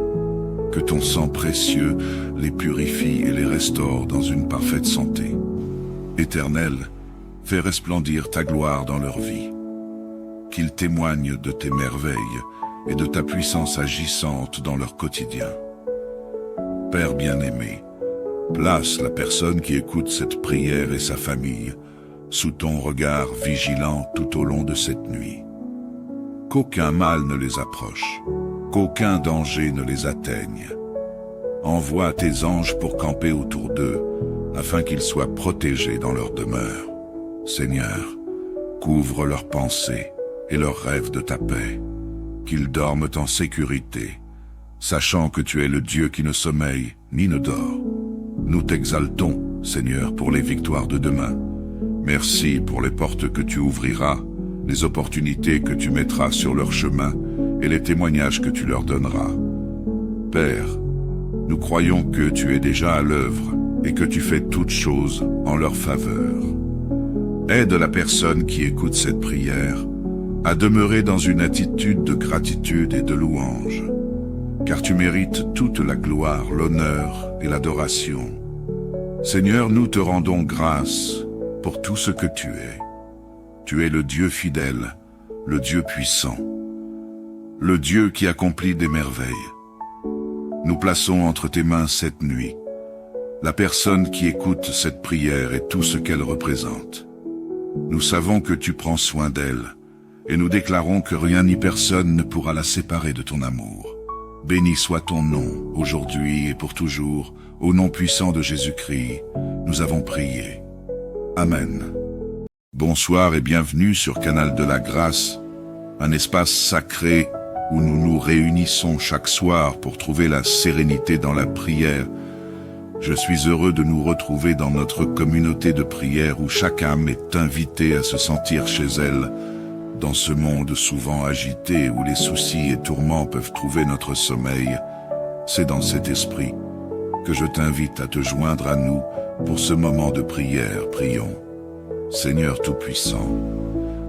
Que ton sang précieux les purifie et les restaure dans une parfaite santé. Éternel, fais resplendir ta gloire dans leur vie. Qu'ils témoignent de tes merveilles et de ta puissance agissante dans leur quotidien. Père bien-aimé, place la personne qui écoute cette prière et sa famille sous ton regard vigilant tout au long de cette nuit. Qu'aucun mal ne les approche, qu'aucun danger ne les atteigne. Envoie tes anges pour camper autour d'eux, afin qu'ils soient protégés dans leur demeure. Seigneur, couvre leurs pensées et leurs rêves de ta paix, qu'ils dorment en sécurité, sachant que tu es le Dieu qui ne sommeille ni ne dort. Nous t'exaltons, Seigneur, pour les victoires de demain. Merci pour les portes que tu ouvriras, les opportunités que tu mettras sur leur chemin et les témoignages que tu leur donneras. Père, nous croyons que tu es déjà à l'œuvre et que tu fais toutes choses en leur faveur. Aide la personne qui écoute cette prière à demeurer dans une attitude de gratitude et de louange, car tu mérites toute la gloire, l'honneur et l'adoration. Seigneur, nous te rendons grâce pour tout ce que tu es. Tu es le Dieu fidèle, le Dieu puissant, le Dieu qui accomplit des merveilles. Nous plaçons entre tes mains cette nuit la personne qui écoute cette prière et tout ce qu'elle représente. Nous savons que tu prends soin d'elle, et nous déclarons que rien ni personne ne pourra la séparer de ton amour. Béni soit ton nom, aujourd'hui et pour toujours, au nom puissant de Jésus-Christ, nous avons prié. Amen. Bonsoir et bienvenue sur Canal de la Grâce, un espace sacré où nous nous réunissons chaque soir pour trouver la sérénité dans la prière. Je suis heureux de nous retrouver dans notre communauté de prière où chaque âme est invitée à se sentir chez elle, dans ce monde souvent agité où les soucis et tourments peuvent trouver notre sommeil. C'est dans cet esprit que je t'invite à te joindre à nous pour ce moment de prière. Prions. Seigneur Tout-Puissant,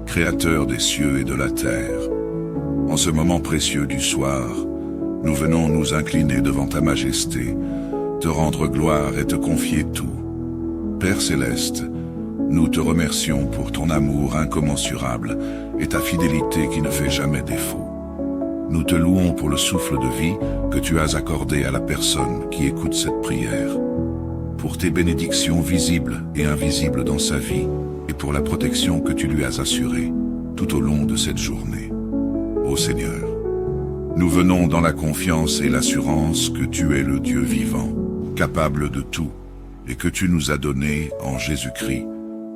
Créateur des cieux et de la terre, en ce moment précieux du soir, nous venons nous incliner devant ta majesté, te rendre gloire et te confier tout. Père céleste, nous te remercions pour ton amour incommensurable et ta fidélité qui ne fait jamais défaut. Nous te louons pour le souffle de vie que tu as accordé à la personne qui écoute cette prière, pour tes bénédictions visibles et invisibles dans sa vie, et pour la protection que tu lui as assurée tout au long de cette journée. Ô Seigneur, nous venons dans la confiance et l'assurance que tu es le Dieu vivant, capable de tout, et que tu nous as donné, en Jésus-Christ,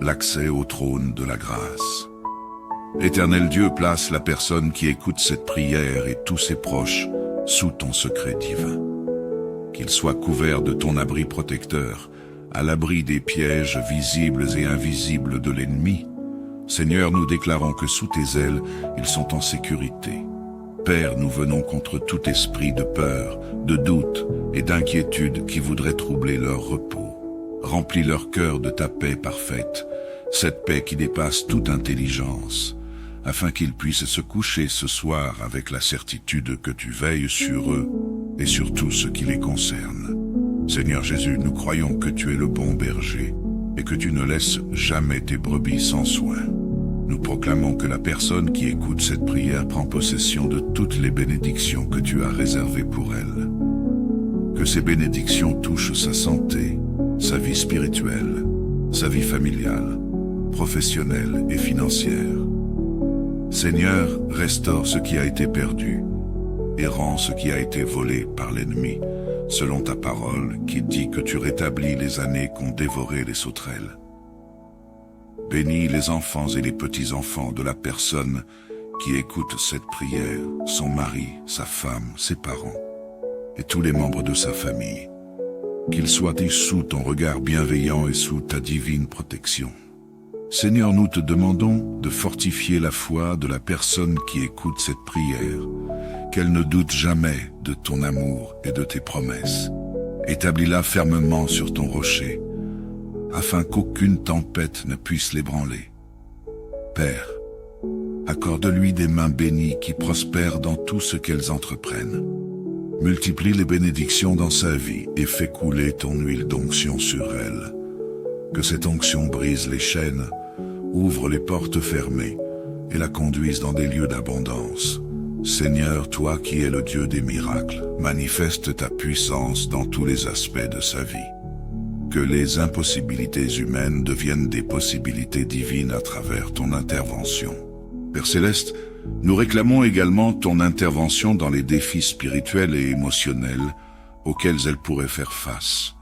l'accès au trône de la grâce. Éternel Dieu, place la personne qui écoute cette prière et tous ses proches sous ton secret divin. Qu'ils soient couverts de ton abri protecteur, à l'abri des pièges visibles et invisibles de l'ennemi. Seigneur, nous déclarons que sous tes ailes, ils sont en sécurité. Père, nous venons contre tout esprit de peur, de doute et d'inquiétude qui voudrait troubler leur repos. Remplis leur cœur de ta paix parfaite, cette paix qui dépasse toute intelligence, afin qu'ils puissent se coucher ce soir avec la certitude que tu veilles sur eux et sur tout ce qui les concerne. Seigneur Jésus, nous croyons que tu es le bon berger et que tu ne laisses jamais tes brebis sans soin. Nous proclamons que la personne qui écoute cette prière prend possession de toutes les bénédictions que tu as réservées pour elle. Que ces bénédictions touchent sa santé, sa vie spirituelle, sa vie familiale, professionnelle et financière. Seigneur, restaure ce qui a été perdu et rends ce qui a été volé par l'ennemi, selon ta parole qui dit que tu rétablis les années qu'ont dévoré les sauterelles. Bénis les enfants et les petits-enfants de la personne qui écoute cette prière, son mari, sa femme, ses parents et tous les membres de sa famille. Qu'ils soient sous ton regard bienveillant et sous ta divine protection. Seigneur, nous te demandons de fortifier la foi de la personne qui écoute cette prière, qu'elle ne doute jamais de ton amour et de tes promesses. Établis-la fermement sur ton rocher, afin qu'aucune tempête ne puisse l'ébranler. Père, accorde-lui des mains bénies qui prospèrent dans tout ce qu'elles entreprennent. Multiplie les bénédictions dans sa vie et fais couler ton huile d'onction sur elle. Que cette onction brise les chaînes, ouvre les portes fermées et la conduise dans des lieux d'abondance. Seigneur, toi qui es le Dieu des miracles, manifeste ta puissance dans tous les aspects de sa vie. Que les impossibilités humaines deviennent des possibilités divines à travers ton intervention. Père Céleste, nous réclamons également ton intervention dans les défis spirituels et émotionnels auxquels elle pourrait faire face.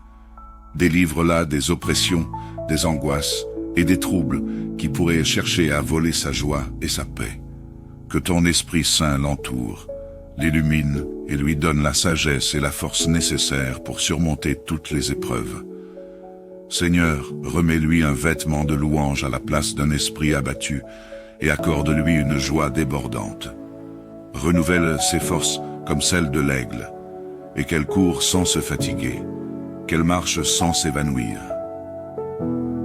Délivre-la des oppressions, des angoisses et des troubles qui pourraient chercher à voler sa joie et sa paix. Que ton Esprit Saint l'entoure, l'illumine et lui donne la sagesse et la force nécessaires pour surmonter toutes les épreuves. Seigneur, remets-lui un vêtement de louange à la place d'un esprit abattu et accorde-lui une joie débordante. Renouvelle ses forces comme celles de l'aigle, et qu'elle court sans se fatiguer, qu'elle marche sans s'évanouir.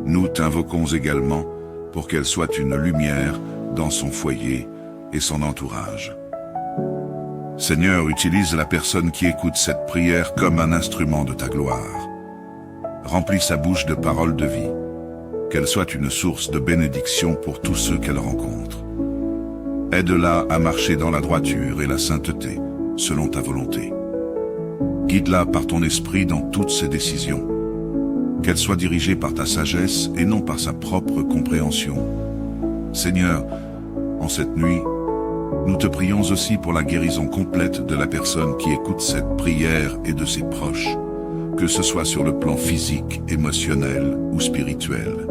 Nous t'invoquons également pour qu'elle soit une lumière dans son foyer et son entourage. Seigneur, utilise la personne qui écoute cette prière comme un instrument de ta gloire. Remplis sa bouche de paroles de vie, qu'elle soit une source de bénédiction pour tous ceux qu'elle rencontre. Aide-la à marcher dans la droiture et la sainteté, selon ta volonté. Guide-la par ton esprit dans toutes ses décisions, qu'elle soit dirigée par ta sagesse et non par sa propre compréhension. Seigneur, en cette nuit, nous te prions aussi pour la guérison complète de la personne qui écoute cette prière et de ses proches, que ce soit sur le plan physique, émotionnel ou spirituel.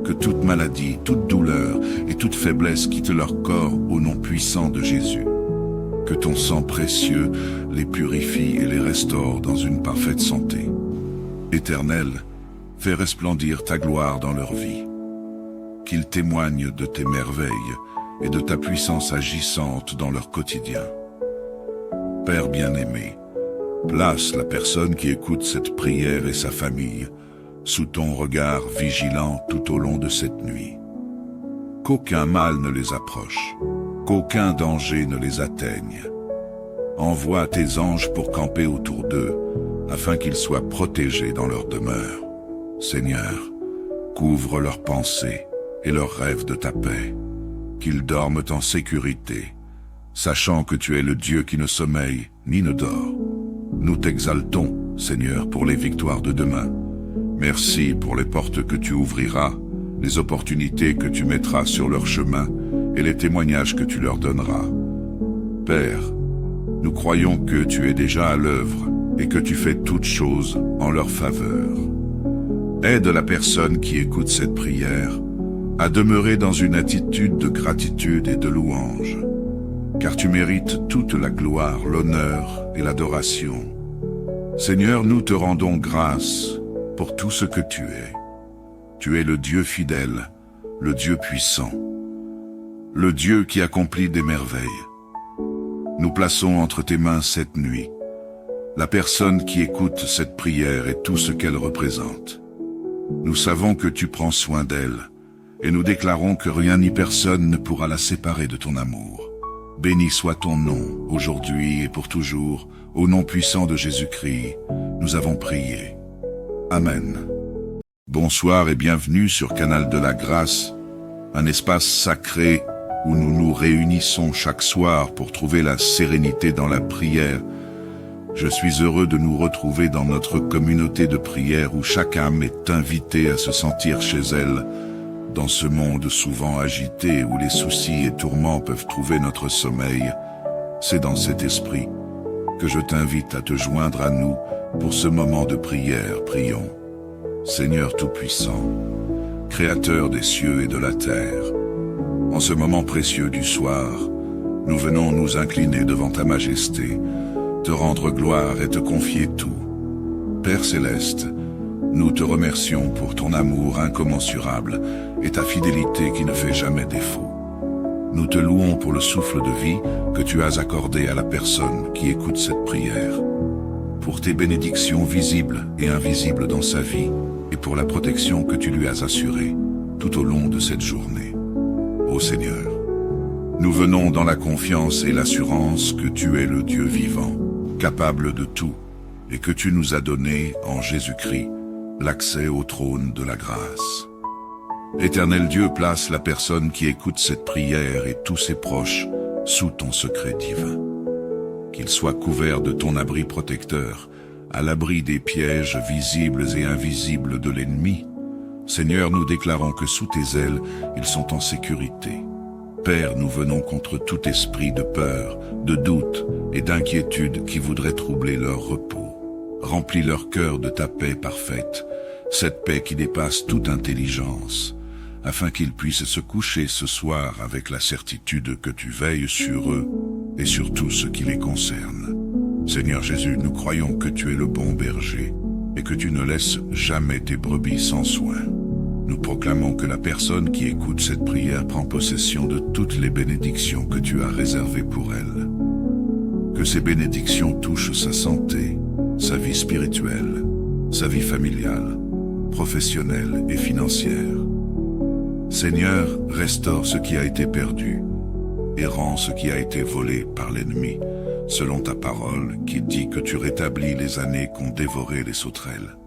Que toute maladie, toute douleur et toute faiblesse quittent leur corps au nom puissant de Jésus. Que ton sang précieux les purifie et les restaure dans une parfaite santé. Éternel, fais resplendir ta gloire dans leur vie. Qu'ils témoignent de tes merveilles et de ta puissance agissante dans leur quotidien. Père bien-aimé, place la personne qui écoute cette prière et sa famille sous ton regard vigilant tout au long de cette nuit. Qu'aucun mal ne les approche, qu'aucun danger ne les atteigne. Envoie tes anges pour camper autour d'eux, afin qu'ils soient protégés dans leur demeure. Seigneur, couvre leurs pensées et leurs rêves de ta paix, qu'ils dorment en sécurité, sachant que tu es le Dieu qui ne sommeille ni ne dort. Nous t'exaltons, Seigneur, pour les victoires de demain. Merci pour les portes que tu ouvriras, les opportunités que tu mettras sur leur chemin et les témoignages que tu leur donneras. Père, nous croyons que tu es déjà à l'œuvre et que tu fais toutes choses en leur faveur. Aide la personne qui écoute cette prière à demeurer dans une attitude de gratitude et de louange, car tu mérites toute la gloire, l'honneur et l'adoration. Seigneur, nous te rendons grâce pour tout ce que tu es. Tu es le Dieu fidèle, le Dieu puissant, le Dieu qui accomplit des merveilles. Nous plaçons entre tes mains cette nuit la personne qui écoute cette prière et tout ce qu'elle représente. Nous savons que tu prends soin d'elle, et nous déclarons que rien ni personne ne pourra la séparer de ton amour. Béni soit ton nom, aujourd'hui et pour toujours, au nom puissant de Jésus-Christ, nous avons prié. Amen. Bonsoir et bienvenue sur Canal de la Grâce, un espace sacré où nous nous réunissons chaque soir pour trouver la sérénité dans la prière. Je suis heureux de nous retrouver dans notre communauté de prière où chaque âme est invitée à se sentir chez elle, dans ce monde souvent agité où les soucis et tourments peuvent trouver notre sommeil. C'est dans cet esprit que je t'invite à te joindre à nous pour ce moment de prière. Prions. Seigneur Tout-Puissant, Créateur des cieux et de la terre, en ce moment précieux du soir, nous venons nous incliner devant ta majesté, te rendre gloire et te confier tout. Père Céleste, nous te remercions pour ton amour incommensurable et ta fidélité qui ne fait jamais défaut. Nous te louons pour le souffle de vie que tu as accordé à la personne qui écoute cette prière, pour tes bénédictions visibles et invisibles dans sa vie, et pour la protection que tu lui as assurée tout au long de cette journée. Ô Seigneur, nous venons dans la confiance et l'assurance que tu es le Dieu vivant, capable de tout, et que tu nous as donné en Jésus-Christ l'accès au trône de la grâce. Éternel Dieu, place la personne qui écoute cette prière et tous ses proches sous ton secret divin. Qu'ils soient couverts de ton abri protecteur, à l'abri des pièges visibles et invisibles de l'ennemi. Seigneur, nous déclarons que sous tes ailes, ils sont en sécurité. Père, nous venons contre tout esprit de peur, de doute et d'inquiétude qui voudrait troubler leur repos. Remplis leur cœur de ta paix parfaite, cette paix qui dépasse toute intelligence, afin qu'ils puissent se coucher ce soir avec la certitude que tu veilles sur eux et sur tout ce qui les concerne. Seigneur Jésus, nous croyons que tu es le bon berger et que tu ne laisses jamais tes brebis sans soin. Nous proclamons que la personne qui écoute cette prière prend possession de toutes les bénédictions que tu as réservées pour elle. Que ces bénédictions touchent sa santé, sa vie spirituelle, sa vie familiale, professionnelle et financière. Seigneur, restaure ce qui a été perdu et rends ce qui a été volé par l'ennemi, selon ta parole qui dit que tu rétablis les années qu'ont dévoré les sauterelles.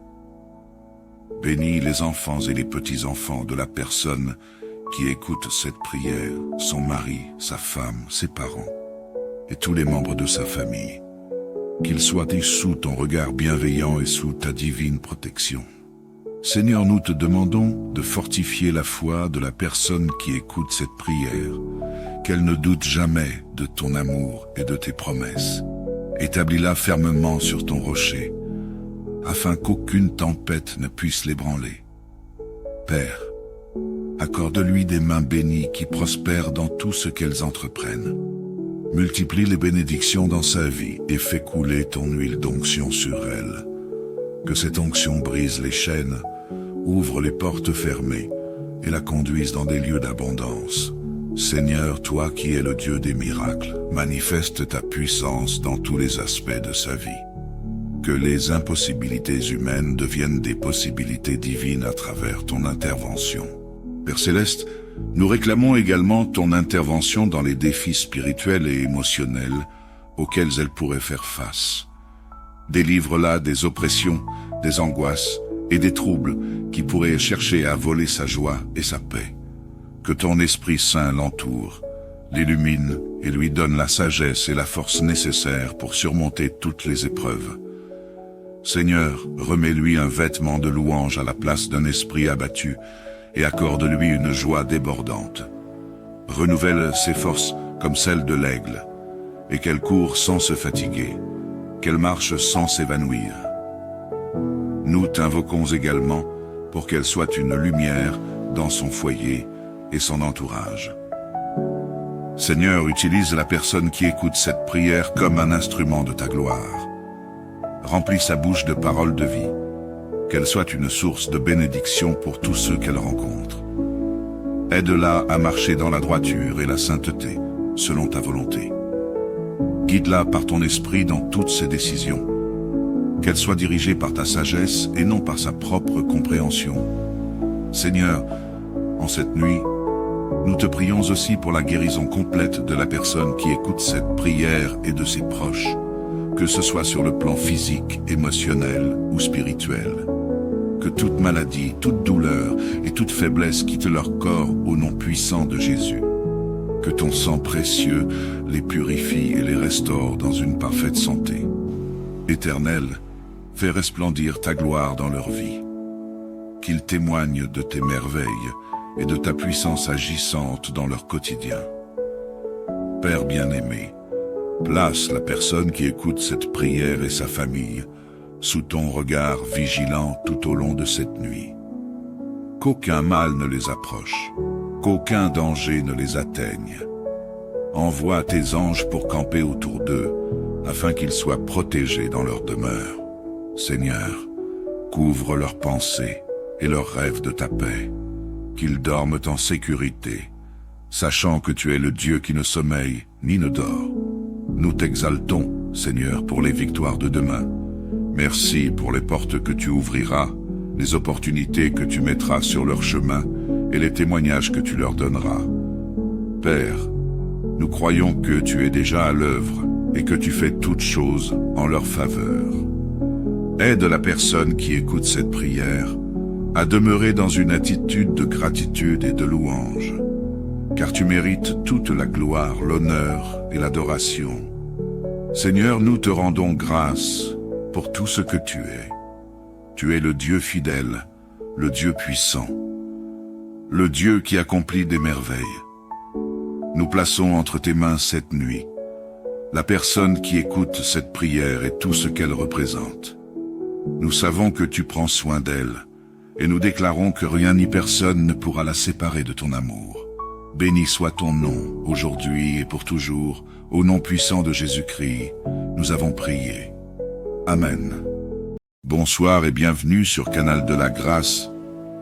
Bénis les enfants et les petits-enfants de la personne qui écoute cette prière, son mari, sa femme, ses parents et tous les membres de sa famille. Qu'ils soient sous ton regard bienveillant et sous ta divine protection. Seigneur, nous te demandons de fortifier la foi de la personne qui écoute cette prière, qu'elle ne doute jamais de ton amour et de tes promesses. Établis-la fermement sur ton rocher, afin qu'aucune tempête ne puisse l'ébranler. Père, accorde-lui des mains bénies qui prospèrent dans tout ce qu'elles entreprennent. Multiplie les bénédictions dans sa vie et fais couler ton huile d'onction sur elle. Que cette onction brise les chaînes, ouvre les portes fermées et la conduise dans des lieux d'abondance. Seigneur, toi qui es le Dieu des miracles, manifeste ta puissance dans tous les aspects de sa vie. Que les impossibilités humaines deviennent des possibilités divines à travers ton intervention. Père Céleste, nous réclamons également ton intervention dans les défis spirituels et émotionnels auxquels elle pourrait faire face. Délivre-la des oppressions, des angoisses et des troubles qui pourraient chercher à voler sa joie et sa paix. Que ton Esprit Saint l'entoure, l'illumine et lui donne la sagesse et la force nécessaires pour surmonter toutes les épreuves. Seigneur, remets-lui un vêtement de louange à la place d'un esprit abattu et accorde-lui une joie débordante. Renouvelle ses forces comme celles de l'aigle, et qu'elle court sans se fatiguer, qu'elle marche sans s'évanouir. Nous t'invoquons également pour qu'elle soit une lumière dans son foyer et son entourage. Seigneur, utilise la personne qui écoute cette prière comme un instrument de ta gloire. Remplis sa bouche de paroles de vie, qu'elle soit une source de bénédiction pour tous ceux qu'elle rencontre. Aide-la à marcher dans la droiture et la sainteté, selon ta volonté. Guide-la par ton esprit dans toutes ses décisions. Qu'elle soit dirigée par ta sagesse et non par sa propre compréhension. Seigneur, en cette nuit, nous te prions aussi pour la guérison complète de la personne qui écoute cette prière et de ses proches, que ce soit sur le plan physique, émotionnel ou spirituel. Que toute maladie, toute douleur et toute faiblesse quittent leur corps au nom puissant de Jésus. Que ton sang précieux les purifie et les restaure dans une parfaite santé. Éternel, fais resplendir ta gloire dans leur vie. Qu'ils témoignent de tes merveilles et de ta puissance agissante dans leur quotidien. Père bien-aimé, place la personne qui écoute cette prière et sa famille sous ton regard vigilant tout au long de cette nuit. Qu'aucun mal ne les approche, qu'aucun danger ne les atteigne. Envoie tes anges pour camper autour d'eux, afin qu'ils soient protégés dans leur demeure. Seigneur, couvre leurs pensées et leurs rêves de ta paix, qu'ils dorment en sécurité, sachant que tu es le Dieu qui ne sommeille ni ne dort. Nous t'exaltons, Seigneur, pour les victoires de demain. Merci pour les portes que tu ouvriras, les opportunités que tu mettras sur leur chemin et les témoignages que tu leur donneras. Père, nous croyons que tu es déjà à l'œuvre et que tu fais toutes choses en leur faveur. Aide la personne qui écoute cette prière à demeurer dans une attitude de gratitude et de louange, car tu mérites toute la gloire, l'honneur et l'adoration. Seigneur, nous te rendons grâce pour tout ce que tu es. Tu es le Dieu fidèle, le Dieu puissant, le Dieu qui accomplit des merveilles. Nous plaçons entre tes mains cette nuit la personne qui écoute cette prière et tout ce qu'elle représente. Nous savons que tu prends soin d'elle, et nous déclarons que rien ni personne ne pourra la séparer de ton amour. Béni soit ton nom, aujourd'hui et pour toujours, au nom puissant de Jésus-Christ, nous avons prié. Amen. Bonsoir et bienvenue sur Canal de la Grâce,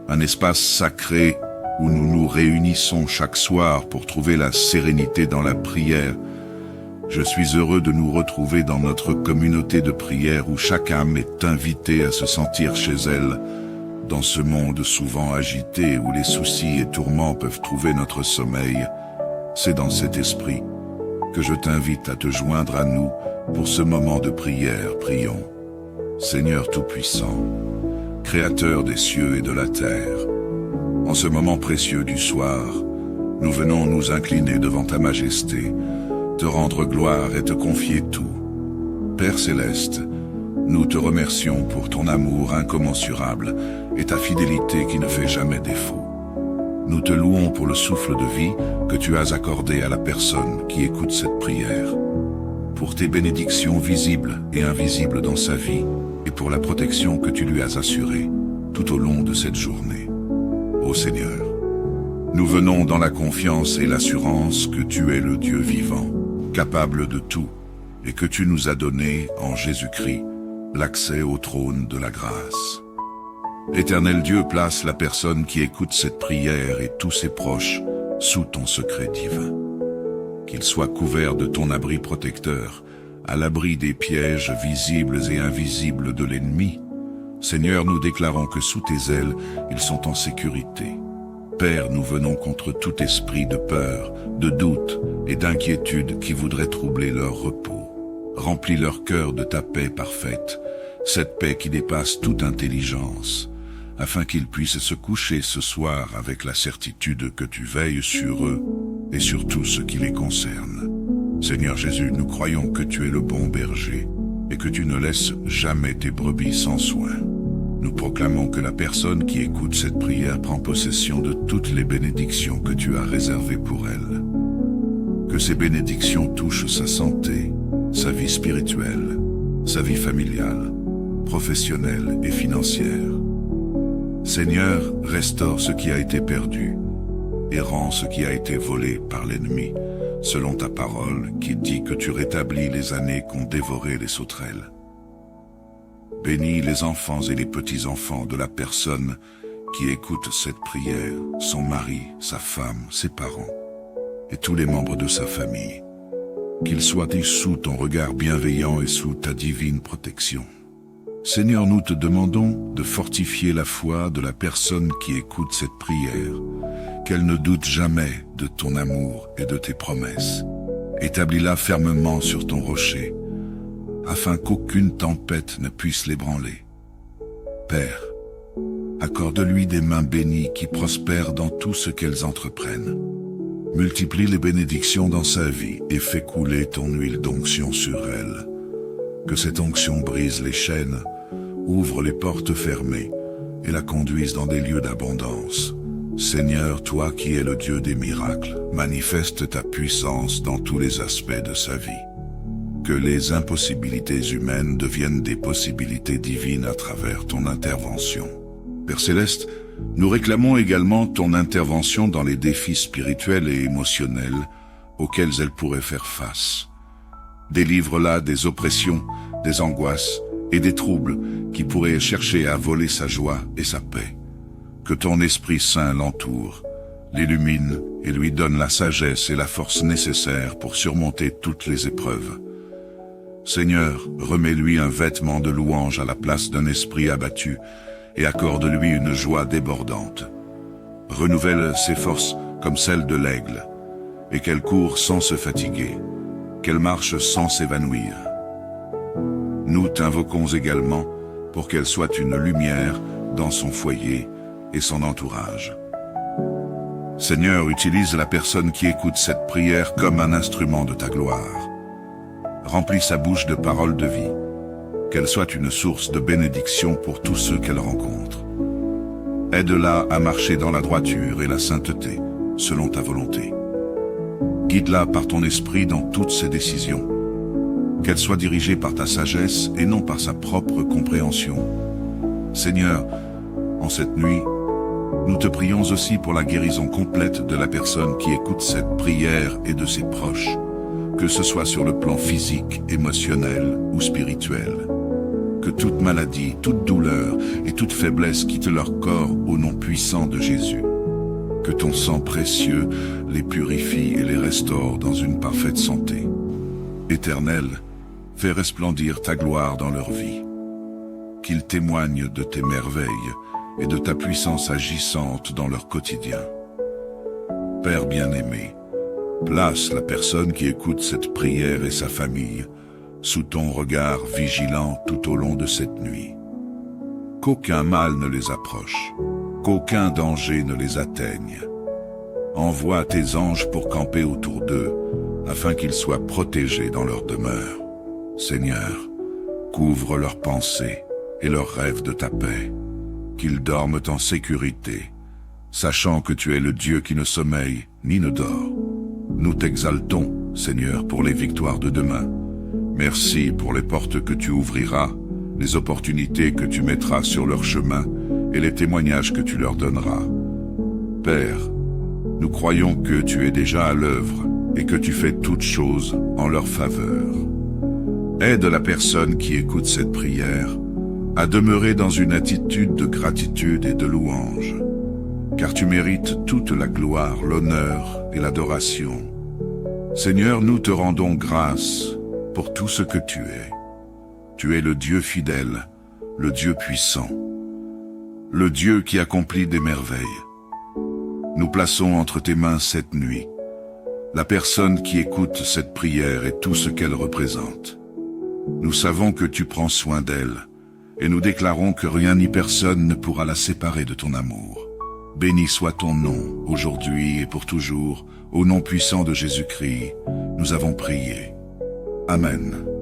un espace sacré où nous nous réunissons chaque soir pour trouver la sérénité dans la prière. Je suis heureux de nous retrouver dans notre communauté de prière où chaque âme est invitée à se sentir chez elle, dans ce monde souvent agité où les soucis et tourments peuvent trouver notre sommeil. C'est dans cet esprit que je t'invite à te joindre à nous pour ce moment de prière. Prions. Seigneur Tout-Puissant, Créateur des cieux et de la terre, en ce moment précieux du soir, nous venons nous incliner devant ta majesté, te rendre gloire et te confier tout. Père céleste, nous te remercions pour ton amour incommensurable et ta fidélité qui ne fait jamais défaut. Nous te louons pour le souffle de vie que tu as accordé à la personne qui écoute cette prière, pour tes bénédictions visibles et invisibles dans sa vie et pour la protection que tu lui as assurée tout au long de cette journée. Ô Seigneur, nous venons dans la confiance et l'assurance que tu es le Dieu vivant, capable de tout, et que tu nous as donné, en Jésus-Christ, l'accès au trône de la grâce. Éternel Dieu, place la personne qui écoute cette prière et tous ses proches sous ton secret divin. Qu'ils soient couverts de ton abri protecteur, à l'abri des pièges visibles et invisibles de l'ennemi. Seigneur, nous déclarons que sous tes ailes, ils sont en sécurité. Père, nous venons contre tout esprit de peur, de doute et d'inquiétude qui voudrait troubler leur repos. Remplis leur cœur de ta paix parfaite, cette paix qui dépasse toute intelligence, afin qu'ils puissent se coucher ce soir avec la certitude que tu veilles sur eux et sur tout ce qui les concerne. Seigneur Jésus, nous croyons que tu es le bon berger et que tu ne laisses jamais tes brebis sans soin. Nous proclamons que la personne qui écoute cette prière prend possession de toutes les bénédictions que tu as réservées pour elle. Que ces bénédictions touchent sa santé, sa vie spirituelle, sa vie familiale, professionnelle et financière. Seigneur, restaure ce qui a été perdu et rends ce qui a été volé par l'ennemi, selon ta parole qui dit que tu rétablis les années qu'ont dévoré les sauterelles. Bénis les enfants et les petits-enfants de la personne qui écoute cette prière, son mari, sa femme, ses parents et tous les membres de sa famille. Qu'ils soient sous ton regard bienveillant et sous ta divine protection. Seigneur, nous te demandons de fortifier la foi de la personne qui écoute cette prière, qu'elle ne doute jamais de ton amour et de tes promesses. Établis-la fermement sur ton rocher, afin qu'aucune tempête ne puisse l'ébranler. Père, accorde-lui des mains bénies qui prospèrent dans tout ce qu'elles entreprennent. Multiplie les bénédictions dans sa vie et fais couler ton huile d'onction sur elle. Que cette onction brise les chaînes, ouvre les portes fermées et la conduise dans des lieux d'abondance. Seigneur, toi qui es le Dieu des miracles, manifeste ta puissance dans tous les aspects de sa vie. Que les impossibilités humaines deviennent des possibilités divines à travers ton intervention. Père Céleste, nous réclamons également ton intervention dans les défis spirituels et émotionnels auxquels elle pourrait faire face. Délivre-la des oppressions, des angoisses et des troubles qui pourraient chercher à voler sa joie et sa paix. Que ton Esprit Saint l'entoure, l'illumine et lui donne la sagesse et la force nécessaires pour surmonter toutes les épreuves. Seigneur, remets-lui un vêtement de louange à la place d'un esprit abattu et accorde-lui une joie débordante. Renouvelle ses forces comme celles de l'aigle, et qu'elle court sans se fatiguer, qu'elle marche sans s'évanouir. Nous t'invoquons également pour qu'elle soit une lumière dans son foyer et son entourage. Seigneur, utilise la personne qui écoute cette prière comme un instrument de ta gloire. Remplis sa bouche de paroles de vie, qu'elle soit une source de bénédiction pour tous ceux qu'elle rencontre. Aide-la à marcher dans la droiture et la sainteté, selon ta volonté. Guide-la par ton esprit dans toutes ses décisions. Qu'elle soit dirigée par ta sagesse et non par sa propre compréhension. Seigneur, en cette nuit, nous te prions aussi pour la guérison complète de la personne qui écoute cette prière et de ses proches, que ce soit sur le plan physique, émotionnel ou spirituel. Que toute maladie, toute douleur et toute faiblesse quittent leur corps au nom puissant de Jésus. Que ton sang précieux les purifie et les restaure dans une parfaite santé. Éternel, fais resplendir ta gloire dans leur vie. Qu'ils témoignent de tes merveilles et de ta puissance agissante dans leur quotidien. Père bien-aimé, place la personne qui écoute cette prière et sa famille sous ton regard vigilant tout au long de cette nuit. Qu'aucun mal ne les approche, qu'aucun danger ne les atteigne. Envoie tes anges pour camper autour d'eux, afin qu'ils soient protégés dans leur demeure. Seigneur, couvre leurs pensées et leurs rêves de ta paix, qu'ils dorment en sécurité, sachant que tu es le Dieu qui ne sommeille ni ne dort. Nous t'exaltons, Seigneur, pour les victoires de demain. Merci pour les portes que tu ouvriras, les opportunités que tu mettras sur leur chemin et les témoignages que tu leur donneras. Père, nous croyons que tu es déjà à l'œuvre et que tu fais toutes choses en leur faveur. Aide la personne qui écoute cette prière à demeurer dans une attitude de gratitude et de louange, car tu mérites toute la gloire, l'honneur et l'adoration. Seigneur, nous te rendons grâce pour tout ce que tu es. Tu es le Dieu fidèle, le Dieu puissant, le Dieu qui accomplit des merveilles. Nous plaçons entre tes mains cette nuit la personne qui écoute cette prière et tout ce qu'elle représente. Nous savons que tu prends soin d'elle, et nous déclarons que rien ni personne ne pourra la séparer de ton amour. Béni soit ton nom, aujourd'hui et pour toujours, au nom puissant de Jésus-Christ, nous avons prié. Amen.